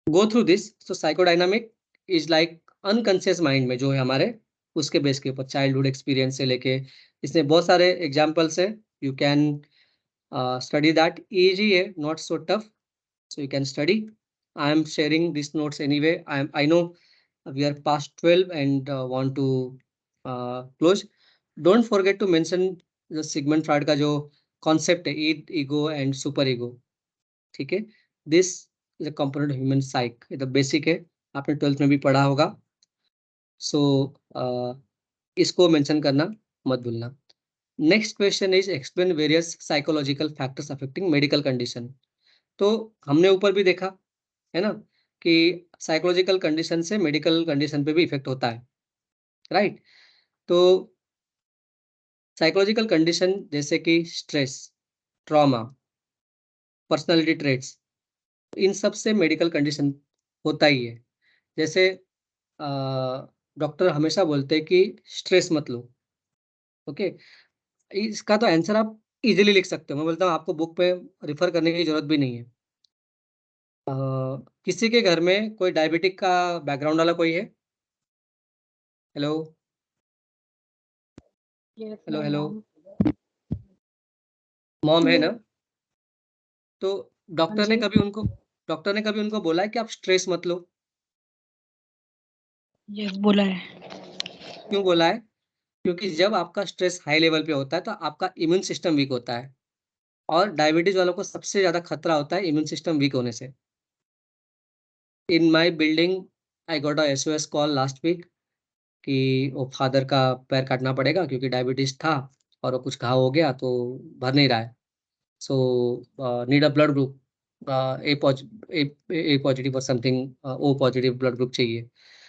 go through this. So psychodynamic is like unconscious mind में जो है हमारे, उसके बेस के ऊपर चाइल्डहुड एक्सपीरियंस से लेके इसमें बहुत सारे एग्जांपल्स है। You can study that, easy है, not so tough. So you can study. I am sharing these notes anyway. I know we are past 12 and want to close. Don't forget to mention the Sigmund Freud का जो concept है, ego and super ego. ठीक है, this is a component of human psyche. ये तो basic है, आपने 12th में भी पढ़ा होगा. So इसको मेंशन करना मत भूलना. Next question is explain various psychological factors affecting medical condition. तो हमने ऊपर भी देखा है ना कि साइकोलॉजिकल कंडीशन से मेडिकल कंडीशन पे भी इफेक्ट होता है, राइट? तो साइकोलॉजिकल कंडीशन जैसे कि स्ट्रेस, ट्रॉमा, पर्सनालिटी ट्रेट्स, इन सब से मेडिकल कंडीशन होता ही है. जैसे डॉक्टर हमेशा बोलते हैं कि स्ट्रेस मत लो. ओके, इसका तो आंसर आप इजीली लिख सकते हो. मैं बोलता हूँ आपको बुक पे रिफर करने की जरूरत भी नहीं है. किसी के घर में कोई डायबिटिक का बैकग्राउंड वाला कोई है? Hello Yes, hello my hello, mom. Mom है Yes. ना? तो हाँ डॉक्टर ने जी. कभी उनको बोला है कि आप स्ट्रेस मत लो? Yes, बोला है. क्यों बोला है? क्योंकि जब आपका स्ट्रेस हाई लेवल पे होता है तो आपका इम्यून सिस्टम वीक होता है, और डायबिटीज वालों को सबसे ज्यादा खतरा होता है इम्यून सिस्टम वीक होने से. In my building I got a SOS call last week कि वो फादर का पैर काटना पड़ेगा क्योंकि डायबिटीज था और वो कुछ घाव हो गया तो भर नहीं रहा है. So need a blood group, A positive और something O positive blood group चाहिए.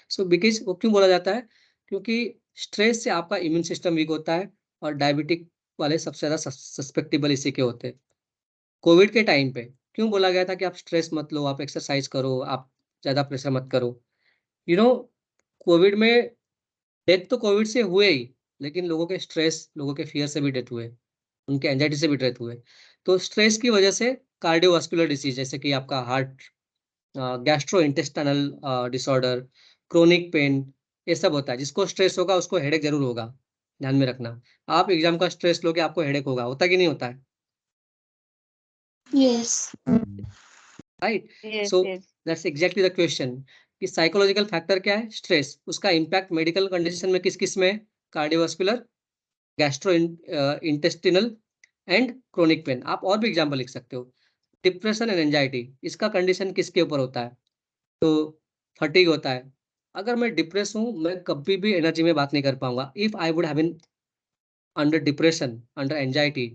सो बिकॉज वो क्यों बोला जाता है? क्योंकि स्ट्रेस से आपका इम्यून सिस्टम वीक होता है और डायबिटिक वाले सबसे ज़्यादा सस्पेक्टेबल इसी के होते हैं. कोविड के टाइम पे क्यों बोला गया था कि आप स्ट्रेस मत लो, आप एक्सरसाइज करो, आप ज़्यादा प्रेशर मत करो? यू नो, कोविड में डेथ तो कोविड से हुए ही, लेकिन लोगों के स्ट्रेस, लोगों के फियर से भी डेथ हुए, उनके एंजाइटी से भी डेथ हुए. तो स्ट्रेस की वजह से कार्डियोवास्कुलर डिसीज जैसे कि आपका heart, gastro intestinal disorder, chronic pain, ये सब होता है. जिसको स्ट्रेस होगा उसको हेडेक जरूर होगा, ध्यान में रखना. आप एग्जाम का स्ट्रेस लोगे आपको हेडेक होता कि नहीं होता है? Yes. Right. Yes, so yes. That's exactly the question कि साइकोलॉजिकल फैक्टर क्या है? स्ट्रेस. उसका इम्पैक्ट मेडिकल कंडीशन में किस किस में है? Cardiovascular, gastro intestinal and chronic pain. आप और भी एग्जाम्पल लिख सकते हो. डिप्रेशन एंड एंजाइटी, इसका कंडीशन किसके ऊपर होता है? तो फटीग होता है. अगर मैं डिप्रेस हूँ मैं कभी भी एनर्जी में बात नहीं कर पाऊंगा. If I would have been under depression, under anxiety,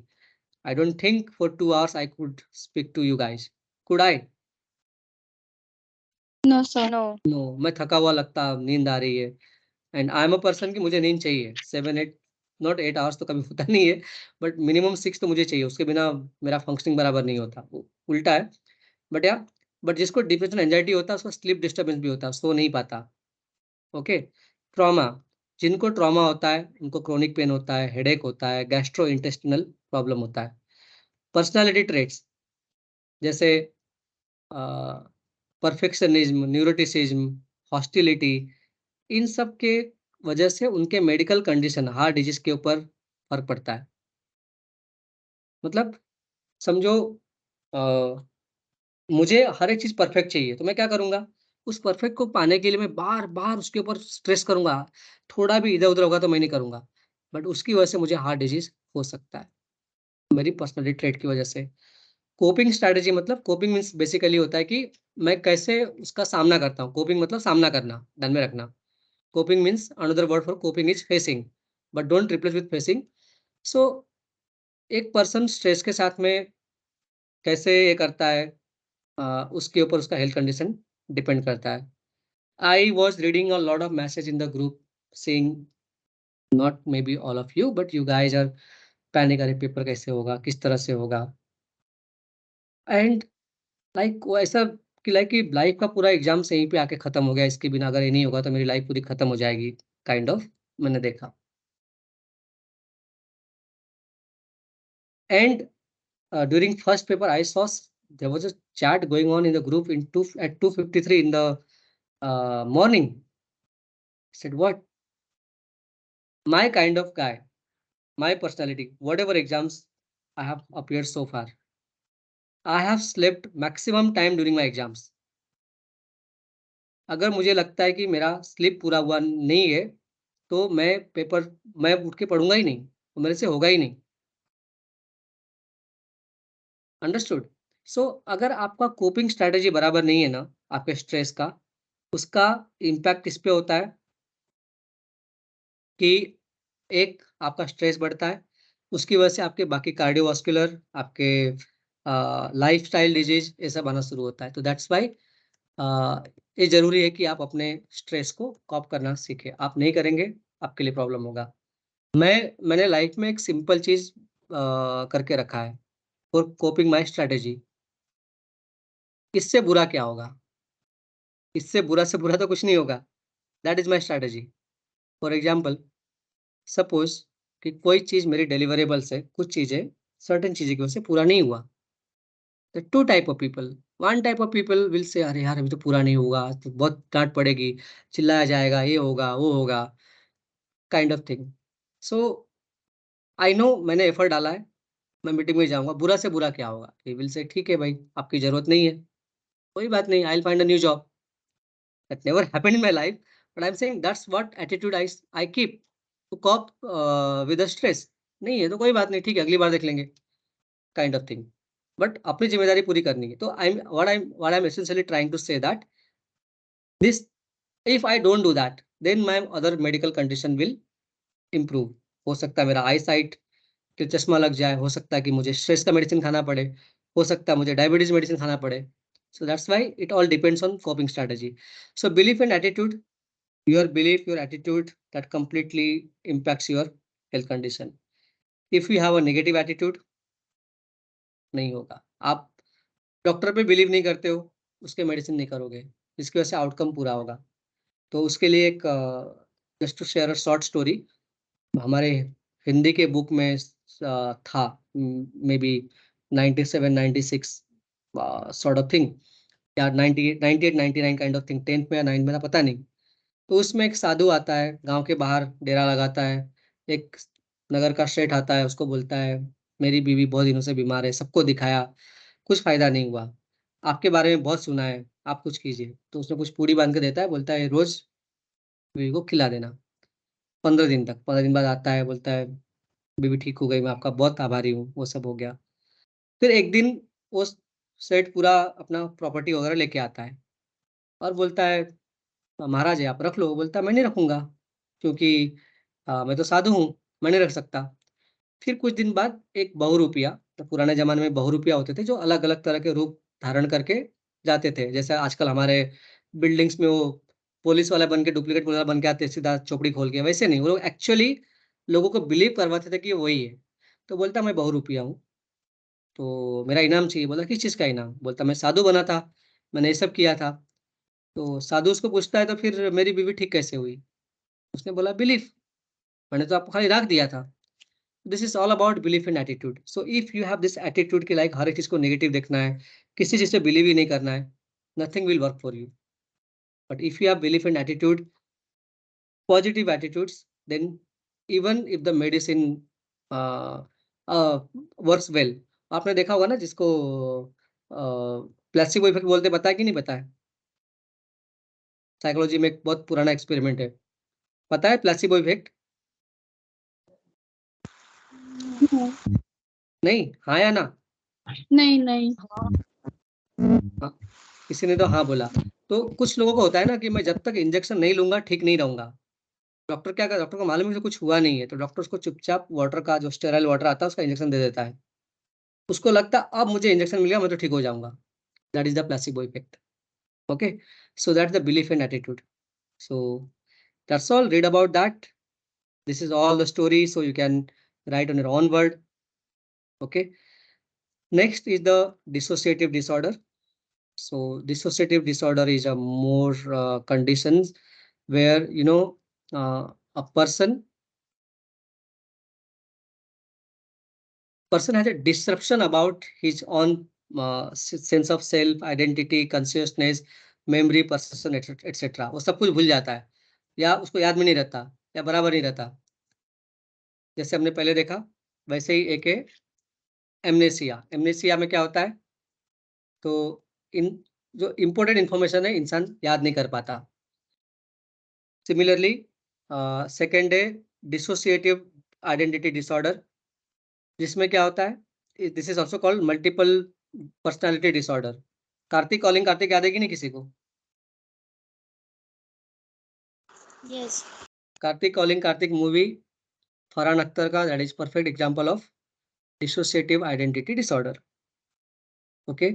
I don't think for 2 hours I could speak to you guys. Could I? No, sir. No. No. मैं थका हुआ लगता, नींद आ रही है. And I am a person की मुझे नींद चाहिए 7-8, नॉट 8 hours तो कभी होता नहीं है, बट मिनिमम 6 तो मुझे चाहिए. उसके बिना मेरा फंक्शनिंग बराबर नहीं होता. उल्टा है. बट बट जिसको डिप्रेशन एंजाइटी होता है उसको स्लीप डिस्टर्बेंस भी होता है, सो नहीं पाता. ओके. ट्रॉमा, जिनको ट्रॉमा होता है उनको क्रोनिक पेन होता है, हेडेक होता है, गैस्ट्रो इंटेस्टिनल प्रॉब्लम होता है. पर्सनालिटी ट्रेट्स जैसे परफेक्शनिज्म, न्यूरोटिसिज्म, हॉस्टिलिटी, इन सब के वजह से उनके मेडिकल कंडीशन, हार्ट डिजीज के ऊपर फर्क पड़ता है. मतलब समझो, अ, मुझे हर एक चीज परफेक्ट चाहिए तो मैं क्या करूंगा? उस परफेक्ट को पाने के लिए मैं बार बार उसके ऊपर स्ट्रेस करूंगा. थोड़ा भी इधर उधर होगा तो मैं नहीं करूंगा, बट उसकी वजह से मुझे हार्ट डिजीज हो सकता है, मेरी पर्सनैलिटी ट्रेट की वजह से. कोपिंग स्ट्रैटेजी, मतलब कोपिंग मीन्स बेसिकली होता है कि मैं कैसे उसका सामना करता हूँ. कोपिंग मतलब सामना करना, ध्यान में रखना. Coping means another word for coping is facing, but don't replace with facing. So एक पर्सन स्ट्रेस के साथ में कैसे ये करता है, उसके ऊपर उसका हेल्थ कंडीशन डिपेंड करता है. I was reading a lot of message in the group saying, not may be all of you but you guys are panic, अरे पेपर कैसे होगा, किस तरह से होगा. एंड लाइक वो ऐसा कि लाइक कि लाइफ का पूरा एग्जाम से यहीं पे आके खत्म हो गया, इसके बिना अगर ये नहीं होगा तो मेरी लाइफ पूरी खत्म हो जाएगी, काइंड ऑफ मैंने देखा. And during first paper I saw there was a chat going on in the group at 2:53 in the morning. I said what? My kind of guy, my personality, whatever exams I have appeared so far, I have slept maximum time during my exams. अगर मुझे लगता है कि मेरा स्लीप पूरा हुआ नहीं है, तो मैं उठ के पढ़ूँगा ही नहीं, तो मेरे से होगा ही नहीं। अंडरस्टूड? सो अगर आपका कोपिंग स्ट्रैटेजी बराबर नहीं है ना, आपके स्ट्रेस का, उसका इम्पैक्ट इस पे होता है कि एक आपका स्ट्रेस बढ़ता है, उसकी वजह से आपके बाकी कार्डियोवास्कुलर, आपके लाइफ़स्टाइल डिजीज़ ये सब आना शुरू होता है। तो दैट्स व्हाई ये ज़रूरी है कि आप अपने स्ट्रेस को कॉप करना सीखें। आप नहीं करेंगे, आपके लिए प्रॉब्लम होगा। मैंने लाइफ़ में एक सिंपल चीज़ करके रखा है फॉर कोपिंग माय स्ट्रैटेजी। इससे बुरा क्या होगा? इससे बुरा से बुरा तो कुछ नहीं होगा। That is my strategy. For example, suppose कि कोई चीज़ मेरी डिलिवरेबल्स है, कुछ चीज़ें, सर्टेन चीज़ें की वजह से पूरा नहीं हुआ। The two type of people, one type of people will say अरे यार! अभी तो पूरा नहीं हुआ, तो बहुत डाँट पड़ेगी, चिल्लाया जाएगा, ये होगा, वो होगा, kind of thing. So I know मैंने एफर्ट डाला है, मैं मीटिंग में जाऊँगा, बुरा से बुरा क्या होगा? ही विल से ठीक है भाई, आपकी ज़रूरत नहीं है, कोई बात नहीं, I will find a new job. That never happened in my life, but I'm saying that's what attitude I keep to cope with the stress. नहीं है तो कोई बात नहीं, ठीक है, अगली बार देख लेंगे, काइंड ऑफ थिंग। बट अपनी ज़िम्मेदारी पूरी करनी है। तो I am essentially trying to say that this if I don't do that, then my other medical condition will improve. हो सकता है मेरा आई साइट के चश्मा लग जाए, हो सकता है कि मुझे स्ट्रेस का मेडिसिन खाना पड़े, हो सकता है मुझे डायबिटीज़ मेडिसिन खाना पड़े। So that's why it all depends on coping strategy. So belief and attitude, your belief, your attitude that completely impacts your health condition. If you have a negative attitude, नहीं होगा। आप डॉक्टर पे बिलीव नहीं करते हो, उसके मेडिसिन नहीं करोगे, जिसकी वजह से आउटकम पूरा होगा। तो उसके लिए एक just to share a short story, हमारे हिंदी के बुक में था मेबी 97, 96 सॉर्ट ऑफ थिंग या 98, 98, 99 काइंड ऑफ थिंग, 10th में या 9th में था, पता नहीं। तो उसमें एक साधु आता है, गाँव के बाहर डेरा लगाता है। एक नगर का सेठ आता है, उसको बोलता है, "मेरी बीवी बहुत दिनों से बीमार है, सबको दिखाया, कुछ फ़ायदा नहीं हुआ। आपके बारे में बहुत सुना है, आप कुछ कीजिए।" तो उसने कुछ पूड़ी बाँध के देता है, बोलता है, "रोज़ बीवी को खिला देना, 15 दिन तक।" 15 दिन बाद आता है, बोलता है, "बीवी ठीक हो गई, मैं आपका बहुत आभारी हूँ।" वो सब हो गया। फिर एक दिन वो सेठ पूरा अपना प्रॉपर्टी वगैरह लेके आता है और बोलता है, महाराज है आप रख लो। बोलता है मैं नहीं रखूँगा क्योंकि मैं तो साधु हूँ, मैं नहीं रख सकता। फिर कुछ दिन बाद एक बहुरूपिया, तो पुराने ज़माने में बहुरूपिया होते थे जो अलग-अलग तरह के रूप धारण करके जाते थे। जैसे आजकल हमारे बिल्डिंग्स में वो पुलिस वाला बन के डुप्लीकेट पुलिस वाला बन के आते हैं सीधा चोपड़ी खोल के, वैसे नहीं, वो लोग एक्चुअली लोगों को बिलीव करवाते थे कि ये वही है। तो बोलता मैं बहुरूपिया हूँ, तो मेरा इनाम चाहिए। बोला किस चीज़ का इनाम? बोलता मैं साधु बना था, मैंने ये सब किया था। तो साधु उसको पूछता है तो फिर मेरी बीवी ठीक कैसे हुई? उसने बोला बिलीफ, मैंने तो आपको खाली रख दिया था। This is all about belief and attitude. So if you have this attitude कि लाइक हर एक चीज़ को नेगेटिव देखना है, किसी चीज़ पे बिलीव ही नहीं करना है, nothing will work for you. But if you have belief and attitude, positive attitudes, then even if the medicine uh works well. आपने देखा होगा ना जिसको प्लेसिबो इफेक्ट बोलते हैं, पता है कि नहीं पता है? साइकोलॉजी में एक बहुत पुराना एक्सपेरिमेंट है। पता है प्लेसिबो इफेक्ट? नहीं? हाँ या ना? नहीं नहीं। हाँ, किसी ने तो हाँ बोला। तो कुछ लोगों को होता है ना कि मैं जब तक इंजेक्शन नहीं लूँगा ठीक नहीं रहूँगा। डॉक्टर क्या करे, डॉक्टर को मालूम है कि कुछ हुआ नहीं है, तो डॉक्टर उसको चुपचाप वाटर का जो स्टेराइल वाटर आता है उसका इंजेक्शन दे देता है। उसको लगता है अब मुझे इंजेक्शन मिल गया मैं तो ठीक हो जाऊँगा। That is the placebo effect. Okay? So that's the belief and attitude. So that's all, read about that. This is all the story so you can write on your own word. Okay? Next is the dissociative disorder. So dissociative disorder is a more conditions where a person has a disruption about his own sense of self, identity, consciousness, memory, perception, etc. वो सब कुछ भूल जाता है या उसको याद में नहीं रहता या बराबर नहीं रहता। जैसे हमने पहले देखा वैसे ही एक है एमनेसिया। एमनेसिया में क्या होता है? तो इन जो इम्पोर्टेंट इंफॉर्मेशन है इंसान याद नहीं कर पाता। सिमिलरली सेकेंड है डिसोसिएटिव आइडेंटिटी डिसऑर्डर, जिसमें क्या होता है, this is also called multiple personality disorder. Kartik calling Kartik याद है कि नहीं किसी को? Yes. Kartik calling Kartik movie Farhan Akhtar का, that is perfect example of dissociative identity disorder. Okay,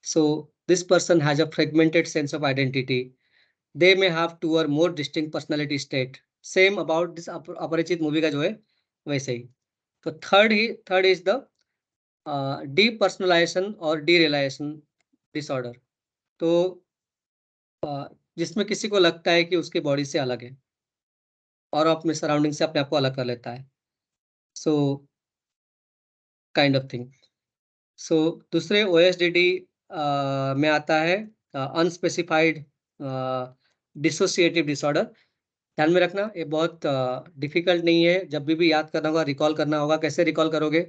so this person has a fragmented sense of identity. They may have two or more distinct personality state. Same about this अपरिचित मूवी का जो है वैसे ही। तो थर्ड इज द डीपर्सनलाइजेशन और डीरियलाइजेशन डिसऑर्डर। तो जिसमें किसी को लगता है कि उसकी बॉडी से अलग है और अपने सराउंडिंग से अपने आप को अलग कर लेता है। So kind of thing. So दूसरे OSDD में आता है अनस्पेसिफाइड डिसोसिएटिव डिसऑर्डर। ध्यान में रखना, ये बहुत डिफिकल्ट नहीं है, जब भी याद करना होगा, रिकॉल करना होगा। कैसे रिकॉल करोगे?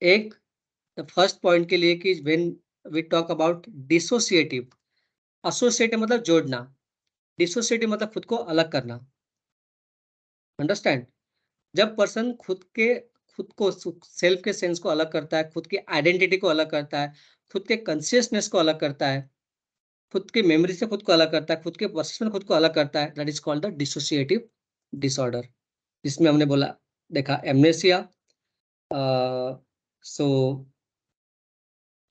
एक फर्स्ट पॉइंट के लिए कि when we talk about dissociative, associative मतलब जोड़ना, डिसोसिएटिव मतलब खुद को अलग करना। अंडरस्टैंड? जब पर्सन खुद को सेल्फ के सेंस को अलग करता है, खुद की आइडेंटिटी को अलग करता है, खुद के कॉन्शियसनेस को अलग करता है, खुद की मेमोरी से खुद को अलग करता है, खुद के परसेप्शन खुद को अलग करता है, that is called the dissociative disorder. जिसमें हमने बोला देखा एमनेसिया। सो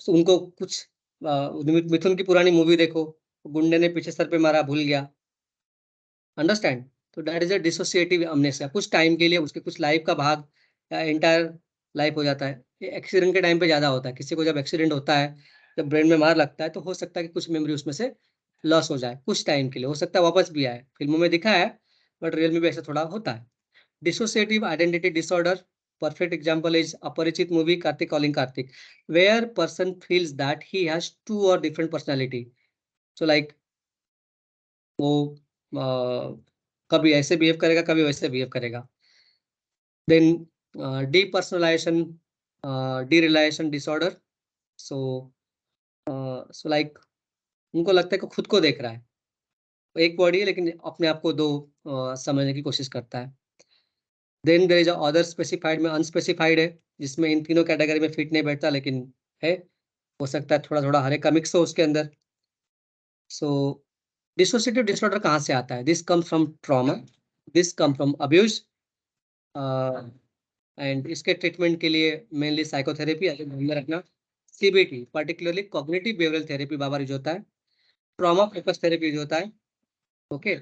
उनको कुछ मिथुन की पुरानी मूवी देखो, गुंडे ने पीछे सर पे मारा, भूल गया। अंडरस्टैंड? तो दैट इज अ डिसोसिएटिव अमनेसिया। कुछ टाइम के लिए उसके कुछ लाइफ का भाग या एंटायर लाइफ हो जाता है। ये एक्सीडेंट के टाइम पे ज्यादा होता है। किसी को जब एक्सीडेंट होता है, जब ब्रेन में मार लगता है, तो हो सकता है कि कुछ मेमोरी उसमें से लॉस हो जाए कुछ टाइम के लिए, हो सकता है वापस भी आए। फिल्मों में दिखा है, बट रियल में भी ऐसा थोड़ा होता है। Dissociative identity disorder, perfect example is अपरिचित movie Kartik calling Kartik, where person feels that he has two or different personality. So like वो कभी ऐसे बिहेव करेगा, कभी वैसे बिहेव करेगा। Then depersonalisation derealisation disorder. So like उनको लगता है कि खुद को देख रहा है, एक बॉडी है लेकिन अपने आप को दो समझने की कोशिश करता है। Then there is other specified में अनस्पेसिफाइड है, जिसमें इन तीनों कैटेगरी में फिट नहीं बैठता, लेकिन है, हो सकता है थोड़ा थोड़ा हर एक का मिक्स हो उसके अंदर। सो डिसोसिएटिव डिसऑर्डर कहाँ से आता है? This come from trauma, this come from abuse, and इसके ट्रीटमेंट के लिए मेनली साइकोथेरेपी, ध्यान में रखना, CBT particularly cognitive behavioural therapy बाबा यूज होता है, ट्रॉमा फोकस थेरेपी यूज होता है, ओके,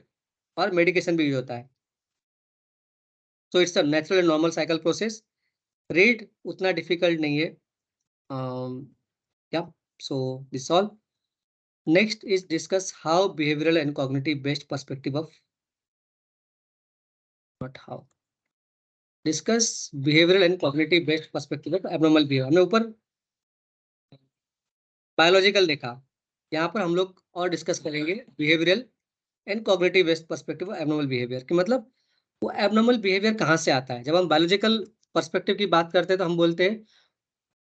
और मेडिकेशन भी यूज होता है। So it's a natural and normal cycle process. Read उतना डिफिकल्ट नहीं है। Yeah, so this all. Next is discuss how behavioral and cognitive based perspective of, not how, discuss behavioral and cognitive based perspective of abnormal behavior। हमने ऊपर बायोलॉजिकल देखा, यहाँ पर हम लोग और डिस्कस करेंगे behavioural and cognitive based perspective of abnormal behaviour कि मतलब वो एबनॉर्मल बिहेवियर कहाँ से आता है। जब हम बायोलॉजिकल पर्सपेक्टिव की बात करते हैं तो हम बोलते हैं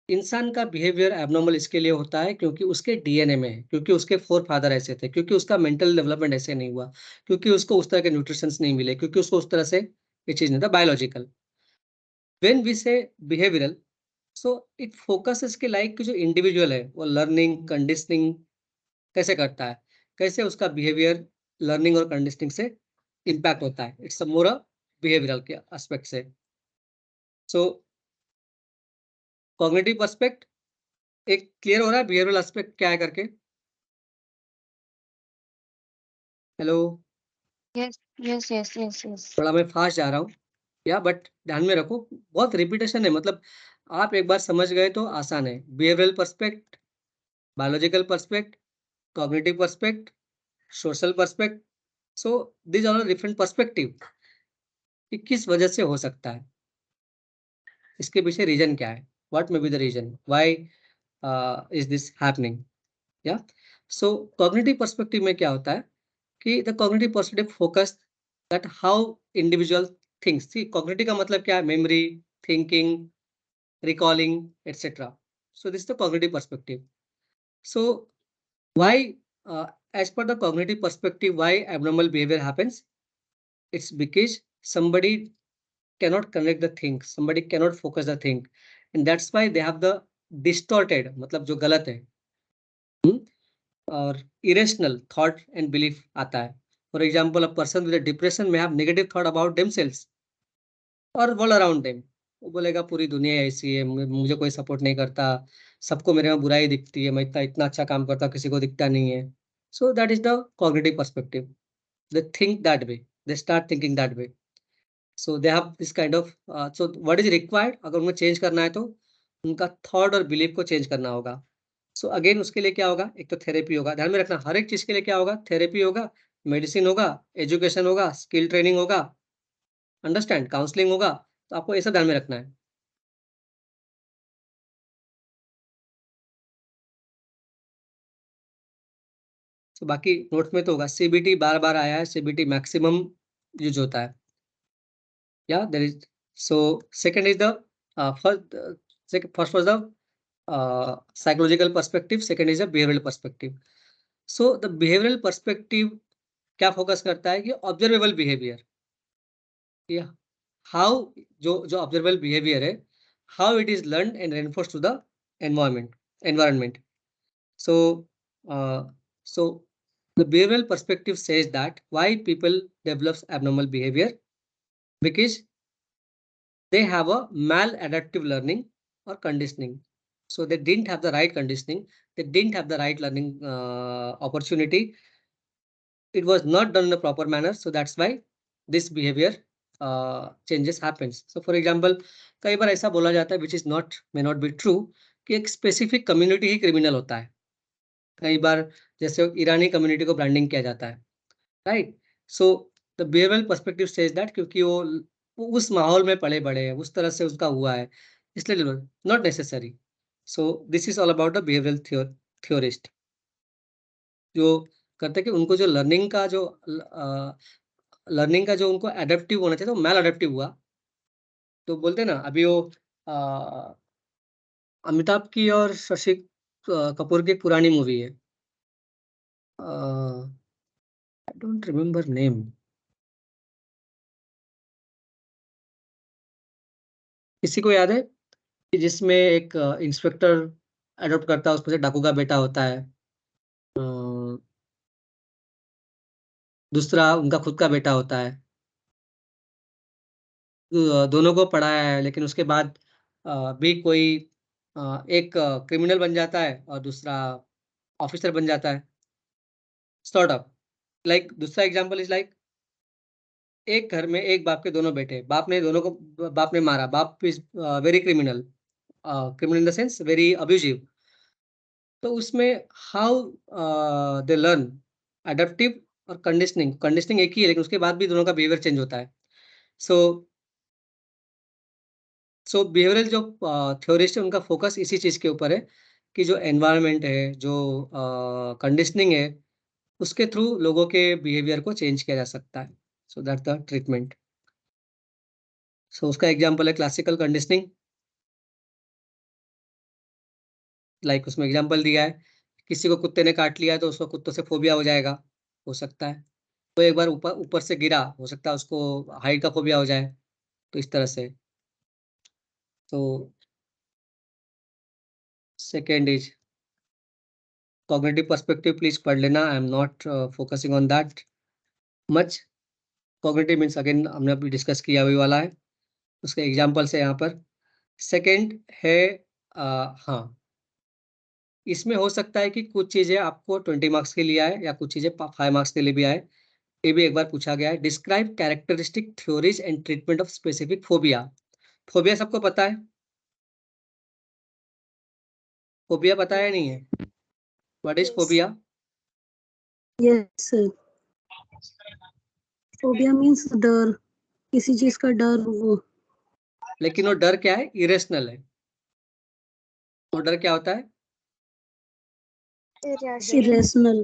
इंसान का बिहेवियर एबनॉर्मल इसके लिए होता है क्योंकि उसके डीएनए में है, क्योंकि उसके फोर फादर ऐसे थे, क्योंकि उसका मेंटल डेवलपमेंट ऐसे नहीं हुआ, क्योंकि उसको उस तरह के न्यूट्रिशंस नहीं मिले, क्योंकि उसको उस तरह से ये चीज नहीं था। बायोलॉजिकल। व्हेन वी से बिहेवियरल, सो इट फोकसेस के लाइक जो इंडिविजुअल है वो लर्निंग कंडीशनिंग कैसे करता है, कैसे उसका बिहेवियर लर्निंग और कंडीशनिंग से इम्पैक्ट होता है। इट्स मोर बिहेवियरल के एस्पेक्ट से। सो कॉग्निटिव पर्सपेक्ट एक क्लियर हो रहा है बिहेवियरल एस्पेक्ट क्या है करके? Hello, yes yes yes yes yes. थोड़ा मैं फास्ट जा रहा हूँ या, बट ध्यान में रखो बहुत रिपीटेशन है, मतलब आप एक बार समझ गए तो आसान है। Behavioural perspective, biological perspective, cognitive perspective, social perspective. So this are different perspective कि किस वजह से हो सकता है, इसके पीछे रीजन क्या है, what may be the reason, why is this happening. या सो कॉग्निटिव पर्सपेक्टिव में क्या होता है कि the cognitive perspective focus that how individual thinks. See cognitive का मतलब क्या है? Memory, thinking, recalling etcetera. So this the cognitive perspective. So why, as per the cognitive perspective, why abnormal behavior happens? It's because somebody cannot connect the thing, somebody cannot focus the thing, and that's why they have the distorted, मतलब जो गलत है, और irrational thought and belief आता है. For example, a person with a depression may have negative thought about themselves or world around them. वो बोलेगा पूरी दुनिया ऐसी है, मुझे कोई सपोर्ट नहीं करता, सबको मेरे में बुराई दिखती है, मैं इतना इतना अच्छा काम करता हूँ, किसी को दिखता नहीं है. So that is the cognitive perspective. They think that way. They start thinking that way. So they have this kind of so what is required, अगर उनको चेंज करना है तो उनका थॉट और बिलीफ को चेंज करना होगा. सो अगेन उसके लिए क्या होगा, एक तो थेरेपी होगा. ध्यान में रखना, हर एक चीज के लिए क्या होगा, थेरेपी होगा, मेडिसिन होगा, एजुकेशन होगा, स्किल ट्रेनिंग होगा, अंडरस्टैंड, काउंसलिंग होगा. तो आपको ऐसा ध्यान में रखना है. तो बाकी नोट्स में तो होगा. सीबीटी बार बार आया है, सीबीटी मैक्सिमम यूज होता है. या there is, so second is the first was the psychological perspective, second is a behavioral perspective. So the behavioral perspective क्या फोकस करता है कि ऑब्जर्वेबल बिहेवियर, या हाउ, जो ऑब्जर्वेबल बिहेवियर है, how it is learn and reinforce to the environment. So so the behavioral perspective says that why people develops abnormal behavior, because they have a maladaptive learning or conditioning. So they didn't have the right conditioning, they didn't have the right learning opportunity. It was not done in a proper manner, so that's why this behavior changes happens. So for example, कई बार ऐसा बोला जाता है which is not, may not be true, कि एक स्पेसिफिक कम्युनिटी ही क्रिमिनल होता है. कई बार जैसे ईरानी कम्युनिटी को ब्रांडिंग किया जाता है, right. So the behavioural perspective says that क्योंकि वो उस माहौल में पले बड़े हैं, उस तरह से उसका हुआ है, इसलिए not necessary. So this is all about the behavioural theorist, जो करते हैं कि उनको जो लर्निंग का जो उनको एडेप्टिव होना चाहिए, तो मैल एडेप्टिव हुआ. तो बोलते हैं ना, अभी वो अमिताभ की और शशि कपूर की एक पुरानी मूवी है, आई डोंट रिमेम्बर नेम. किसी को याद है कि जिसमें एक इंस्पेक्टर अडॉप्ट करता है, उसमें से डाकू का बेटा होता है, दूसरा उनका खुद का बेटा होता है, दोनों को पढ़ाया है, लेकिन उसके बाद भी कोई एक क्रिमिनल बन जाता है और दूसरा ऑफिसर बन जाता है, सॉर्ट ऑफ. लाइक दूसरा एग्जांपल इज लाइक, एक घर में एक बाप के दोनों बेटे, बाप ने मारा, बाप is very criminal, criminal in the sense very abusive. तो उसमें हाउ दे लर्न एडेप्टिव और कंडीशनिंग एक ही है, लेकिन उसके बाद भी दोनों का बिहेवियर चेंज होता है. सो बिहेवियरल जो थ्योरिस्ट है, उनका फोकस इसी चीज के ऊपर है कि जो एनवायरनमेंट है, जो कंडीशनिंग है, उसके थ्रू लोगों के बिहेवियर को चेंज किया जा सकता है. So that the treatment. So उसका एग्जांपल है क्लासिकल कंडीशनिंग. लाइक उसमें एग्जांपल दिया है, किसी को कुत्ते ने काट लिया तो उसको कुत्तों से फोबिया हो जाएगा, हो सकता है. तो एक बार ऊपर से गिरा, हो सकता है उसको हाइट का फोबिया हो जाए. तो इस तरह से. तो second is cognitive perspective, please पढ़ लेना, आई am not focusing on that much. Cognitive means again हमने अभी डिस्कस किया हुई वाला है, उसके एग्जाम्पल्स है यहाँ पर. सेकेंड है हाँ, इसमें हो सकता है कि कुछ चीजें आपको 20 मार्क्स के लिए आए या कुछ चीजें 5 मार्क्स के लिए भी आए. ये भी एक बार पूछा गया है. Describe characteristic theories and treatment of specific phobia. Phobia सबको पता है, फोबिया पता है नहीं है? What is Yes. Phobia? Yes, sir. Phobia means डर, किसी चीज का डर. वो लेकिन वो डर क्या है? इरेशनल है. वो डर क्या होता है? irrational.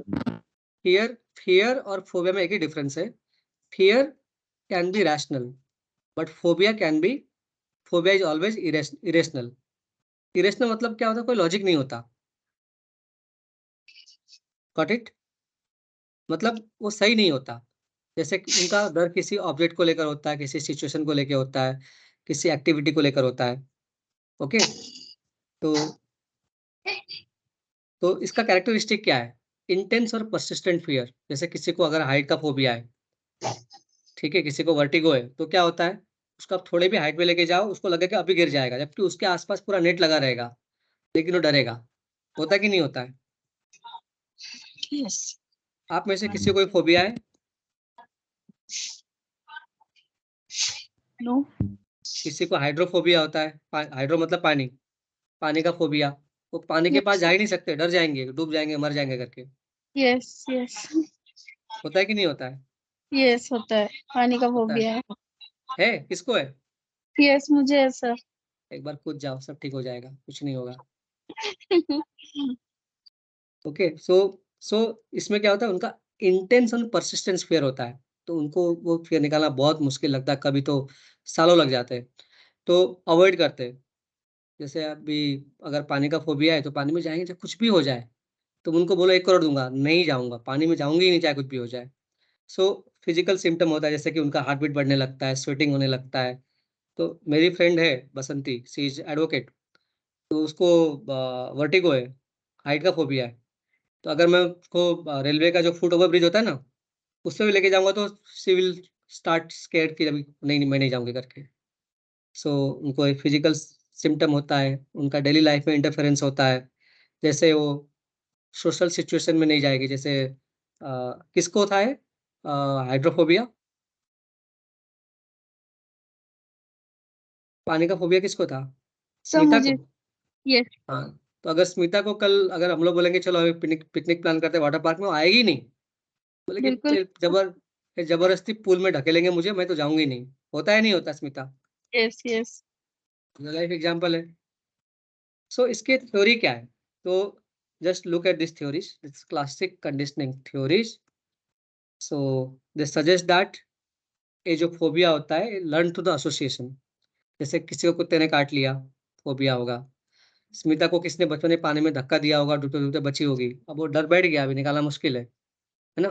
फियर और फोबिया में एक ही डिफरेंस है. Fear can be rational, but phobia is always irrational. Irrational मतलब क्या होता है? कोई लॉजिक नहीं होता. Got it? मतलब वो सही नहीं होता। जैसे कि उनका डर किसी ऑब्जेक्ट को लेकर होता है, किसी सिचुएशन को लेकर होता है, किसी एक्टिविटी को लेकर होता है। ओके, तो इसका कैरेक्टरिस्टिक क्या है? इंटेंस और परसिस्टेंट फियर। जैसे किसी को अगर हाइट का फोबिया है, ठीक है, किसी को वर्टिगो है, तो क्या होता है, उसको आप थोड़े भी हाइट पे लेके जाओ, उसको लगेगा अभी गिर जाएगा, जबकि उसके आसपास पूरा नेट लगा रहेगा, लेकिन वो डरेगा। होता कि नहीं होता है? Yes. आप में से किसी को कोई फोबिया है? No. किसी को हाइड्रोफोबिया होता है, हाइड्रो मतलब पानी, पानी का फोबिया। वो पानी के पास Yes. जा ही नहीं सकते, डर जाएंगे, डूब जाएंगे, मर जाएंगे करके। Yes. Yes. होता है कि नहीं होता है? Yes होता है, पानी का होता फोबिया है किसको है? है। Yes मुझे है सर। एक बार कूद जाओ, सब ठीक हो जाएगा, कुछ नहीं होगा। ओके, सो इसमें क्या होता है, उनका इंटेंस और परसिस्टेंस फियर होता है, तो उनको वो फियर निकालना बहुत मुश्किल लगता है, कभी तो सालों लग जाते हैं, तो अवॉइड करते हैं। जैसे अभी अगर पानी का फोबिया है, तो पानी में जाएंगे, चाहे कुछ भी हो जाए, तुम उनको बोलो 1 करोड़ दूंगा, नहीं जाऊंगा, पानी में जाऊंगी ही नहीं, चाहे कुछ भी हो जाए। सो फिजिकल सिम्टम होता है, जैसे कि उनका हार्ट बीट बढ़ने लगता है, स्वेटिंग होने लगता है। तो मेरी फ्रेंड है बसंती, सी इज एडवोकेट, तो उसको वर्टिगो है, हाइट का फोबिया है। तो अगर मैं उसको रेलवे का जो फुट ओवर ब्रिज होता है ना, उसपे भी लेके जाऊँगा, तो शी विल स्टार्ट स्केयर्ड कि अभी नहीं, नहीं मैं नहीं जाऊँगी करके। सो उनको एक फिजिकल सिम्पटम होता है, उनका डेली लाइफ में इंटरफेरेंस होता है। जैसे वो सोशल सिचुएशन में नहीं जाएगी, जैसे किसको था ये हाइड्रोफोबिया? पानी का फोबिया किसको था? सर स्मिता मुझे को? यस। हाँ, तो अगर स्मिता को कल अगर हम लोग बोलेंगे चलो अभी पिकनिक पिकनिक प्लान करते हैं वाटर पार्क में, वो आएगी नहीं। बोलेगी बिल्कुल। जबरदस्ती पूल में ढकेलेंगे मुझे, मैं तो जाऊंगी नहीं। होता है नहीं होता Smita? Yes yes. Life example है। सो इसके थ्योरी क्या है? तो just look at this theories, this classic conditioning theories. So they suggest that ये जो फोबिया होता है, लर्न थ्रू द एसोसिएशन। जैसे किसी को कुत्ते ने काट लिया, फोबिया होगा। स्मिता को किसने बचपन में पानी में धक्का दिया होगा, डूबते डूबते बची होगी, अब वो डर बैठ गया, अभी निकालना मुश्किल है ना?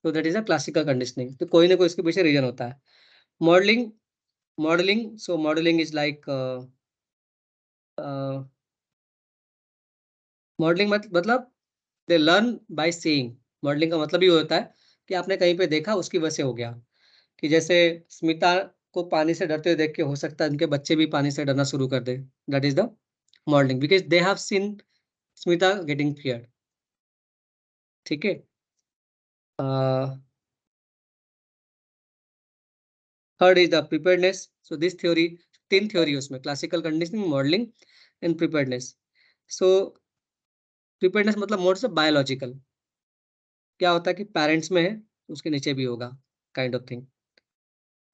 तो that is a classical conditioning. तो कोई ना कोई इसके पीछे रीजन होता है। Modelling, so modelling is like modelling मतलब they learn by seeing. Modelling का मतलब ये होता है कि आपने कहीं पे देखा, उसकी वजह से हो गया। कि जैसे स्मिता को पानी से डरते हुए देख के हो सकता है उनके बच्चे भी पानी से डरना शुरू कर दे। That is the modelling, because they have seen Smita getting feared. ठीक है। Third is the preparedness. So this theory, 3 theory उसमें, classical conditioning, modelling and preparedness. So preparedness मतलब मोड से बायोलॉजिकल। क्या होता है कि पेरेंट्स में है, उसके नीचे भी होगा, काइंड ऑफ थिंग।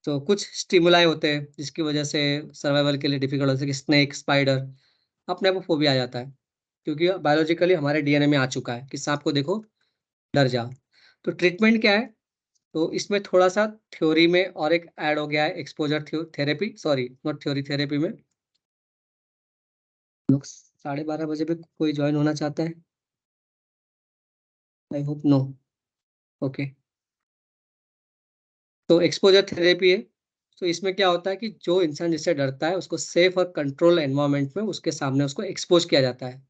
तो कुछ स्टिमुलाई होते हैं जिसकी वजह से सर्वाइवल के लिए डिफिकल्ट होता है, कि स्नेक, स्पाइडर, अपने आप को फोबिया आ जाता है, क्योंकि बायोलॉजिकली हमारे डीएनए में आ चुका है कि सांप को देखो डर जाओ। तो ट्रीटमेंट क्या है? तो इसमें थोड़ा-सा थ्योरी में और एक ऐड हो गया है, exposure therapy, sorry not theory, therapy में लोग 12:30 बजे पे कोई जॉइन होना चाहता है? I hope no. ओके। तो एक्सपोज़र थेरेपी है। तो इसमें क्या होता है कि जो इंसान जिससे डरता है, उसको सेफ और कंट्रोल एनवायरनमेंट में उसके सामने उसको एक्सपोज़ किया जाता है।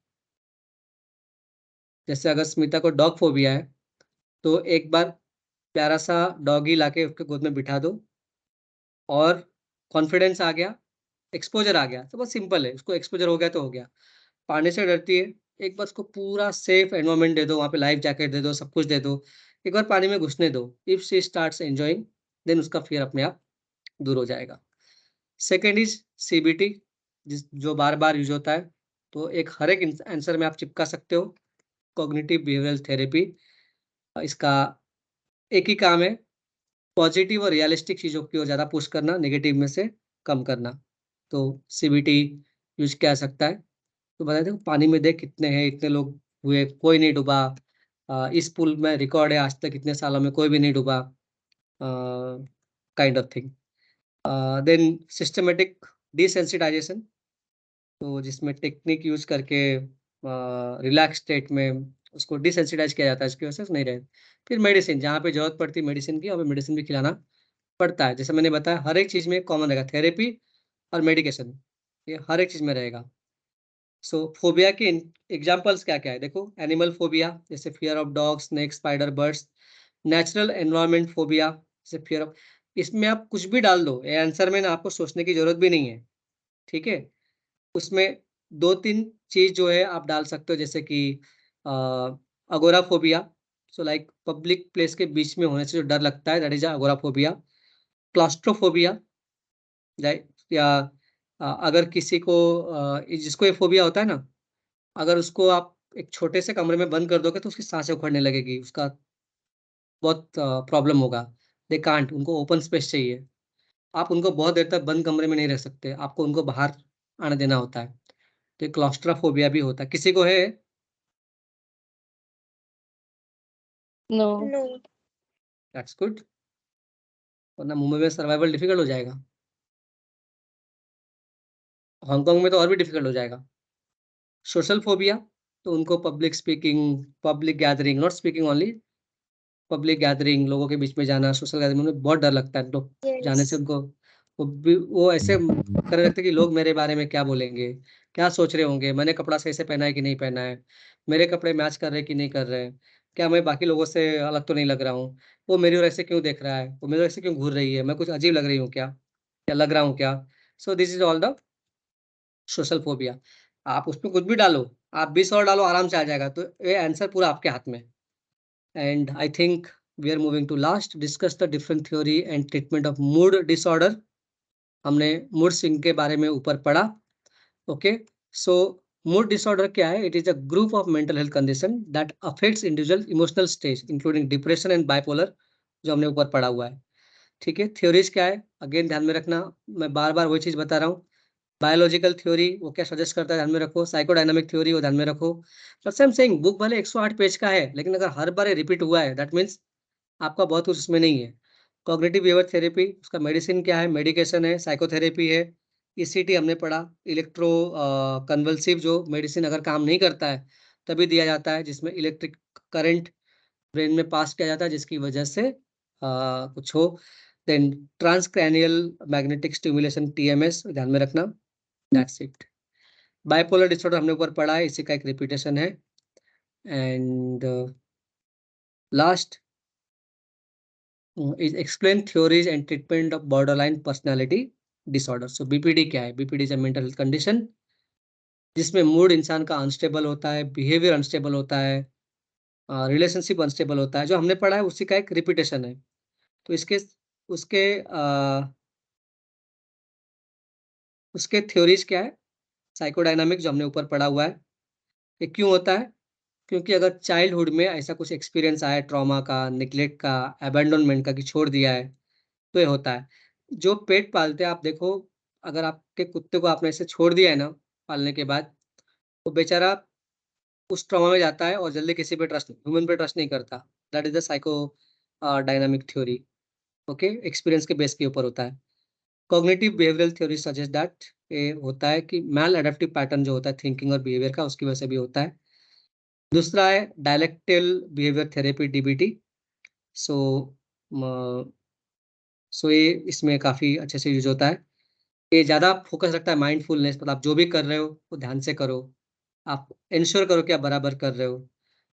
जैसे अगर स्मिता को डॉग फ़ोबिया है, तो एक बार प्यारा-सा डॉगी लाके उसके गोद में बिठा दो, और कॉन्फिडेंस आ गया, एक्सपोज़र आ गया, तो बहुत सिंपल है, उसको एक्सपोज़र हो गया तो हो गया। पानी से डरती है, एक बार उसको पूरा सेफ एनवायरनमेंट दे दो, वहाँ पे लाइफ जैकेट दे दो, सब कुछ दे दो। एक बार पानी में घुसने दो, if she starts enjoying, then उसका फ़ियर अपने आप दूर हो जाएगा। सेकंड इज़ सीबीटी, जो बार-बार यूज़ होता है, तो एक हर एक आंसर में आप चिपका सकते हो, कॉग्निटिव बिहेवियरल थेरेपी। इसका एक ही काम है, पॉजिटिव और रियलिस्टिक चीज़ों की ओर ज़्यादा पुश करना, नेगेटिव में से कम करना। तो सीबीटी यूज़ किया जा सकता है। तो बताए थे पानी में देख कितने हैं, इतने लोग हुए, कोई नहीं डूबा। इस पूल में रिकॉर्ड है आज तक इतने सालों में कोई भी नहीं डूबा, kind of thing. Then systematic desensitisation, तो जिसमें टेक्निक यूज़ करके रिलैक्स स्टेट में उसको डिसेंसिटाइज किया जाता है, इसकी वजह से नहीं रहे। फिर मेडिसिन, जहाँ पे जरूरत पड़ती है मेडिसिन की, और मेडिसिन भी खिलाना पड़ता है। जैसे मैंने बताया, हर एक चीज में कॉमन रहेगा, थेरेपी और मेडिकेशन, ये हर एक चीज में रहेगा। सो फोबिया के एग्जाम्पल्स क्या क्या है, देखो, एनिमल फोबिया जैसे fear of dog, snake, spider, birds. Natural environment phobia जैसे फियर ऑफ, इसमें आप कुछ भी डाल दो, ये आंसर में ना आपको सोचने की जरूरत भी नहीं है, ठीक है। उसमें 2-3 चीज जो है आप डाल सकते हो, जैसे कि agoraphobia, so like public place के बीच में होने से जो डर लगता है, दैट इज अगोराफोबिया। क्लास्ट्रोफोबिया, या अगर किसी को जिसको ये फोबिया होता है ना, अगर उसको आप एक छोटे से कमरे में बंद कर दोगे तो उसकी सांसें उखड़ने लगेगी, उसका बहुत प्रॉब्लम होगा। दे कांट, उनको ओपन स्पेस चाहिए। आप उनको बहुत देर तक बंद कमरे में नहीं रह सकते, आपको उनको बाहर आने देना होता है। तो क्लॉस्ट्रोफोबिया भी होता है, किसी को है? नो। दैट्स गुड, वरना मुंबई में सर्वाइवल डिफिकल्ट हो जाएगा, हांगकांग में तो और भी डिफिकल्ट हो जाएगा। सोशल फोबिया, तो उनको public speaking, public gathering, not speaking only, public gathering, लोगों के बीच में जाना, सोशल गैदरिंग में बहुत डर लगता है, लोग जाने से उनको वो ऐसे करने लगते हैं कि लोग मेरे बारे में क्या बोलेंगे, क्या सोच रहे होंगे, मैंने कपड़ा सही से पहना है कि नहीं पहना है, मेरे कपड़े मैच कर रहे हैं कि नहीं कर रहे हैं, क्या मैं बाकी लोगों से अलग तो नहीं लग रहा हूँ, वो मेरी ओर ऐसे क्यों देख रहा है, वो मेरी ओर ऐसे क्यों घूर रही है, मैं कुछ अजीब लग रही हूँ क्या, या लग रहा हूँ क्या। सो this is all the social phobia. आप उसमें कुछ भी डालो, आप 20 और डालो, आराम से आ जाएगा, तो ये आंसर पूरा आपके हाथ में। And I think we are moving to last, discuss the different theory and treatment of mood disorder. हमने मूड स्विंग के बारे में ऊपर पढ़ा, ओके। सो मूड डिसऑर्डर क्या है? It is a group of mental health condition that affects individual emotional stage including depression and bipolar, जो हमने ऊपर पढ़ा हुआ है, ठीक है। थ्योरीज क्या है, अगेन ध्यान में रखना, मैं बार बार वही चीज बता रहा हूँ। बायोलॉजिकल थ्योरी, वो क्या सजेस्ट करता है, ध्यान में रखो। साइकोडायनामिक थ्योरी, वो ध्यान में रखो। बस आई एम सेइंग, बुक भले 108 पेज का है, लेकिन अगर हर बार रिपीट हुआ है, दैट मीन्स आपका बहुत कुछ उसमें नहीं है। कॉग्निटिव बिहेवियर थेरेपी, उसका मेडिसिन क्या है, मेडिकेशन है, साइकोथेरेपी है। ईसीटी हमने पढ़ा, इलेक्ट्रो कन्वल्सिव, जो मेडिसिन अगर काम नहीं करता है तभी दिया जाता है, जिसमें इलेक्ट्रिक करंट ब्रेन में पास किया जाता है, जिसकी वजह से कुछ हो। देन ट्रांसक्रैनियल मैग्नेटिक स्टिमुलेशन, टीएमएस, ध्यान में रखना, दैट्स इट। बाइपोलर डिसऑर्डर हमने ऊपर पढ़ा है, इसी का एक रिपीटेशन है। And last is explain theories and treatment of borderline personality disorder. So BPD क्या है? BPD is a mental health condition जिसमें मूड इंसान का अनस्टेबल होता है, बिहेवियर अनस्टेबल होता है, रिलेशनशिप अनस्टेबल होता है, जो हमने पढ़ा है उसी का एक रिपीटेशन है। तो इसके उसके उसके थ्योरीज क्या है? साइकोडायनामिक, जो हमने ऊपर पढ़ा हुआ है। ये क्यों होता है? क्योंकि अगर चाइल्डहुड में ऐसा कुछ एक्सपीरियंस आया, ट्रॉमा का, निग्लेक्ट का, अबैंडनमेंट का, कि छोड़ दिया है, तो ये होता है। जो पेट पालते हैं, आप देखो, अगर आपके कुत्ते को आपने ऐसे छोड़ दिया है ना पालने के बाद, तो बेचारा उस ट्रॉमा में जाता है और जल्दी किसी पे ह्यूमन पे ट्रस्ट नहीं करता। That is the psycho dynamic theory, okay, experience के बेस के ऊपर होता है। Cognitive behavioural theory suggest that, ये होता है कि मैल एडेप्टिव पैटर्न जो होता है थिंकिंग और बिहेवियर का, उसकी वजह से भी होता है। दूसरा है डायलेक्टल बिहेवियर थेरेपी, डीबीटी। सो ये इसमें काफ़ी अच्छे से यूज होता है। ये ज़्यादा फोकस रखता है माइंडफुलनेस पर, आप जो भी कर रहे हो वो ध्यान से करो, आप इंश्योर करो कि आप बराबर कर रहे हो।